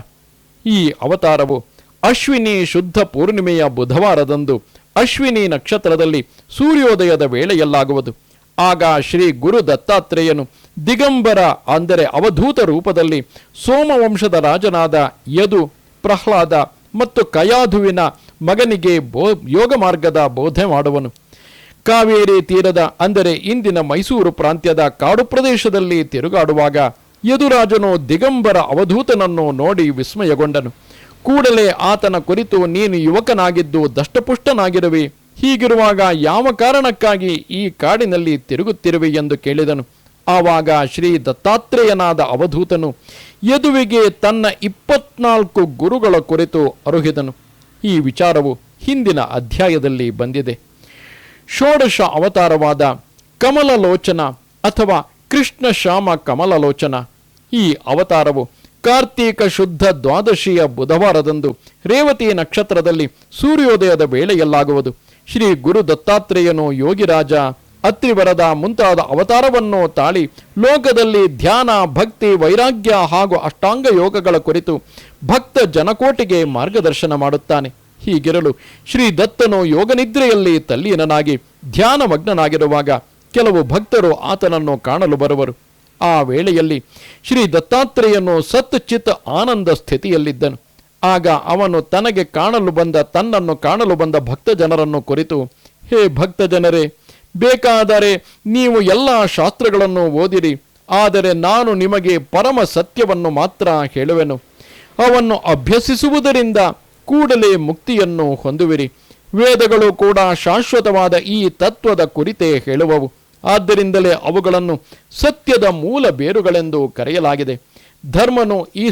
ಈ ಅವತಾರವು ಅಶ್ವಿನಿ ಶುದ್ಧ ಪೂರ್ಣಿಮೆಯ ಬುಧವಾರದಂದು ಅಶ್ವಿನಿ ನಕ್ಷತ್ರದಲ್ಲಿ ಸೂರ್ಯೋದಯದ ವೇಳೆಯಲ್ಲಾಗುವುದು. ಆಗ ಶ್ರೀ ಗುರು ದತ್ತಾತ್ರೇಯನು ದಿಗಂಬರ ಅಂದರೆ ಅವಧೂತ ರೂಪದಲ್ಲಿ ಸೋಮವಂಶದ ರಾಜನಾದ ಯದು, ಪ್ರಹ್ಲಾದ ಮತ್ತು ಕಯಾಧುವಿನ ಮಗನಿಗೆ ಯೋಗ ಮಾರ್ಗದ ಬೋಧೆ ಮಾಡುವನು. ಕಾವೇರಿ ತೀರದ ಅಂದರೆ ಇಂದಿನ ಮೈಸೂರು ಪ್ರಾಂತ್ಯದ ಕಾಡು ಪ್ರದೇಶದಲ್ಲಿ ತಿರುಗಾಡುವಾಗ ಯದುರಾಜನು ದಿಗಂಬರ ಅವಧೂತನನ್ನು ನೋಡಿ ವಿಸ್ಮಯಗೊಂಡನು. ಕೂಡಲೇ ಆತನ ಕುರಿತು, ನೀನು ಯುವಕನಾಗಿದ್ದು ದಷ್ಟಪುಷ್ಟನಾಗಿರುವೆ, ಹೀಗಿರುವಾಗ ಯಾವ ಕಾರಣಕ್ಕಾಗಿ ಈ ಕಾಡಿನಲ್ಲಿ ತಿರುಗುತ್ತಿರುವೆ ಎಂದು ಕೇಳಿದನು. ಆವಾಗ ಶ್ರೀ ದತ್ತಾತ್ರೇಯನಾದ ಅವಧೂತನು ಯದುವಿಗೆ ತನ್ನ 24 ಗುರುಗಳ ಕುರಿತು ಅರುಹಿದನು. ಈ ವಿಚಾರವು ಹಿಂದಿನ ಅಧ್ಯಾಯದಲ್ಲಿ ಬಂದಿದೆ. ಷೋಡಶ ಅವತಾರವಾದ ಕಮಲಲೋಚನ ಅಥವಾ ಕೃಷ್ಣ ಶ್ಯಾಮ ಕಮಲಲೋಚನ. ಈ ಅವತಾರವು ಕಾರ್ತೀಕ ಶುದ್ಧ ದ್ವಾದಶಿಯ ಬುಧವಾರದಂದು ರೇವತಿ ನಕ್ಷತ್ರದಲ್ಲಿ ಸೂರ್ಯೋದಯದ ವೇಳೆಯಲ್ಲಾಗುವುದು. ಶ್ರೀ ಗುರು ದತ್ತಾತ್ರೇಯನು ಯೋಗಿರಾಜ, ಅತ್ರಿವರದ ಮುಂತಾದ ಅವತಾರವನ್ನು ತಾಳಿ ಲೋಕದಲ್ಲಿ ಧ್ಯಾನ, ಭಕ್ತಿ, ವೈರಾಗ್ಯ ಹಾಗೂ ಅಷ್ಟಾಂಗ ಯೋಗಗಳ ಕುರಿತು ಭಕ್ತ ಜನಕೋಟಿಗೆ ಮಾರ್ಗದರ್ಶನ ಮಾಡುತ್ತಾನೆ. ಹೀಗಿರಲು ಶ್ರೀ ದತ್ತನು ಯೋಗನಿದ್ರೆಯಲ್ಲಿ ತಲ್ಲೀನನಾಗಿ ಧ್ಯಾನಮಗ್ನನಾಗಿರುವಾಗ ಕೆಲವು ಭಕ್ತರು ಆತನನ್ನು ಕಾಣಲು ಬರುವರು. ಆ ವೇಳೆಯಲ್ಲಿ ಶ್ರೀ ದತ್ತಾತ್ರೇಯನು ಸತ್ ಚಿತ್ ಆನಂದ ಸ್ಥಿತಿಯಲ್ಲಿದ್ದನು. ಆಗ ಅವನು ತನ್ನನ್ನು ಕಾಣಲು ಬಂದ ಭಕ್ತ ಜನರನ್ನು ಕುರಿತು, ಹೇ ಭಕ್ತ ಜನರೇ, ಬೇಕಾದರೆ ನೀವು ಎಲ್ಲ ಶಾಸ್ತ್ರಗಳನ್ನು ಓದಿರಿ, ಆದರೆ ನಾನು ನಿಮಗೆ ಪರಮ ಸತ್ಯವನ್ನು ಮಾತ್ರ ಹೇಳುವೆನು. ಅವನ್ನು ಅಭ್ಯಸಿಸುವುದರಿಂದ ಕೂಡಲೇ ಮುಕ್ತಿಯನ್ನು ಹೊಂದುವಿರಿ. ವೇದಗಳು ಕೂಡ ಶಾಶ್ವತವಾದ ಈ ತತ್ವದ ಕುರಿತೇ ಹೇಳುವವು. ಆದ್ದರಿಂದಲೇ ಅವುಗಳನ್ನು ಸತ್ಯದ ಮೂಲ ಬೇರುಗಳೆಂದು ಕರೆಯಲಾಗಿದೆ. ಧರ್ಮವು ಈ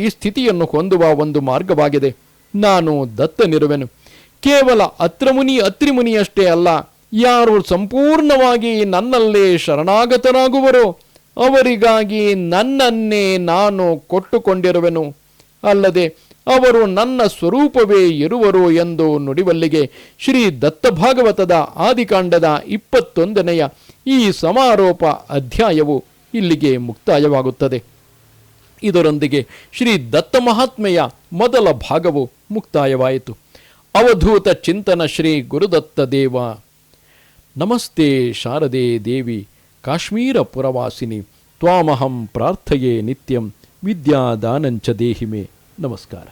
ಸ್ಥಿತಿಯನ್ನು ಹೊಂದುವ ಒಂದು ಮಾರ್ಗವಾಗಿದೆ. ನಾನು ದತ್ತನಿರುವೆನು. ಕೇವಲ ಅತ್ರಿಮುನಿಯಷ್ಟೇ ಅಲ್ಲ, ಯಾರು ಸಂಪೂರ್ಣವಾಗಿ ನನ್ನಲ್ಲೇ ಶರಣಾಗತರಾಗುವರೋ ಅವರಿಗಾಗಿ ನನ್ನನ್ನೇ ನಾನು ಕೊಟ್ಟುಕೊಂಡಿರುವೆನು. ಅಲ್ಲದೆ ಅವರು ನನ್ನ ಸ್ವರೂಪವೇ ಇರುವರು ಎಂದು ನುಡಿವಲ್ಲಿಗೆ ಶ್ರೀ ದತ್ತಭಾಗವತದ ಆದಿಕಾಂಡದ 21ನೆಯ ಈ ಸಮಾರೋಪ ಅಧ್ಯಾಯವು ಇಲ್ಲಿಗೆ ಮುಕ್ತಾಯವಾಗುತ್ತದೆ. ಇದರೊಂದಿಗೆ ಶ್ರೀ ದತ್ತ ಮಹಾತ್ಮೆಯ ಮೊದಲ ಭಾಗವು ಮುಕ್ತಾಯವಾಯಿತು. ಅವಧೂತ ಚಿಂತನ ಶ್ರೀ ಗುರುದತ್ತ ದೇವ. ನಮಸ್ತೆ ಶಾರದೆ ದೇವಿ ಕಾಶ್ಮೀರ ಪುರವಾಸಿನಿ. ತ್ವಾಮಹಂ ಪ್ರಾರ್ಥಯೇ ನಿತ್ಯಂ ವಿದ್ಯಾದಾನಂಚ ದೇಹಿಮೆ. ನಮಸ್ಕಾರ.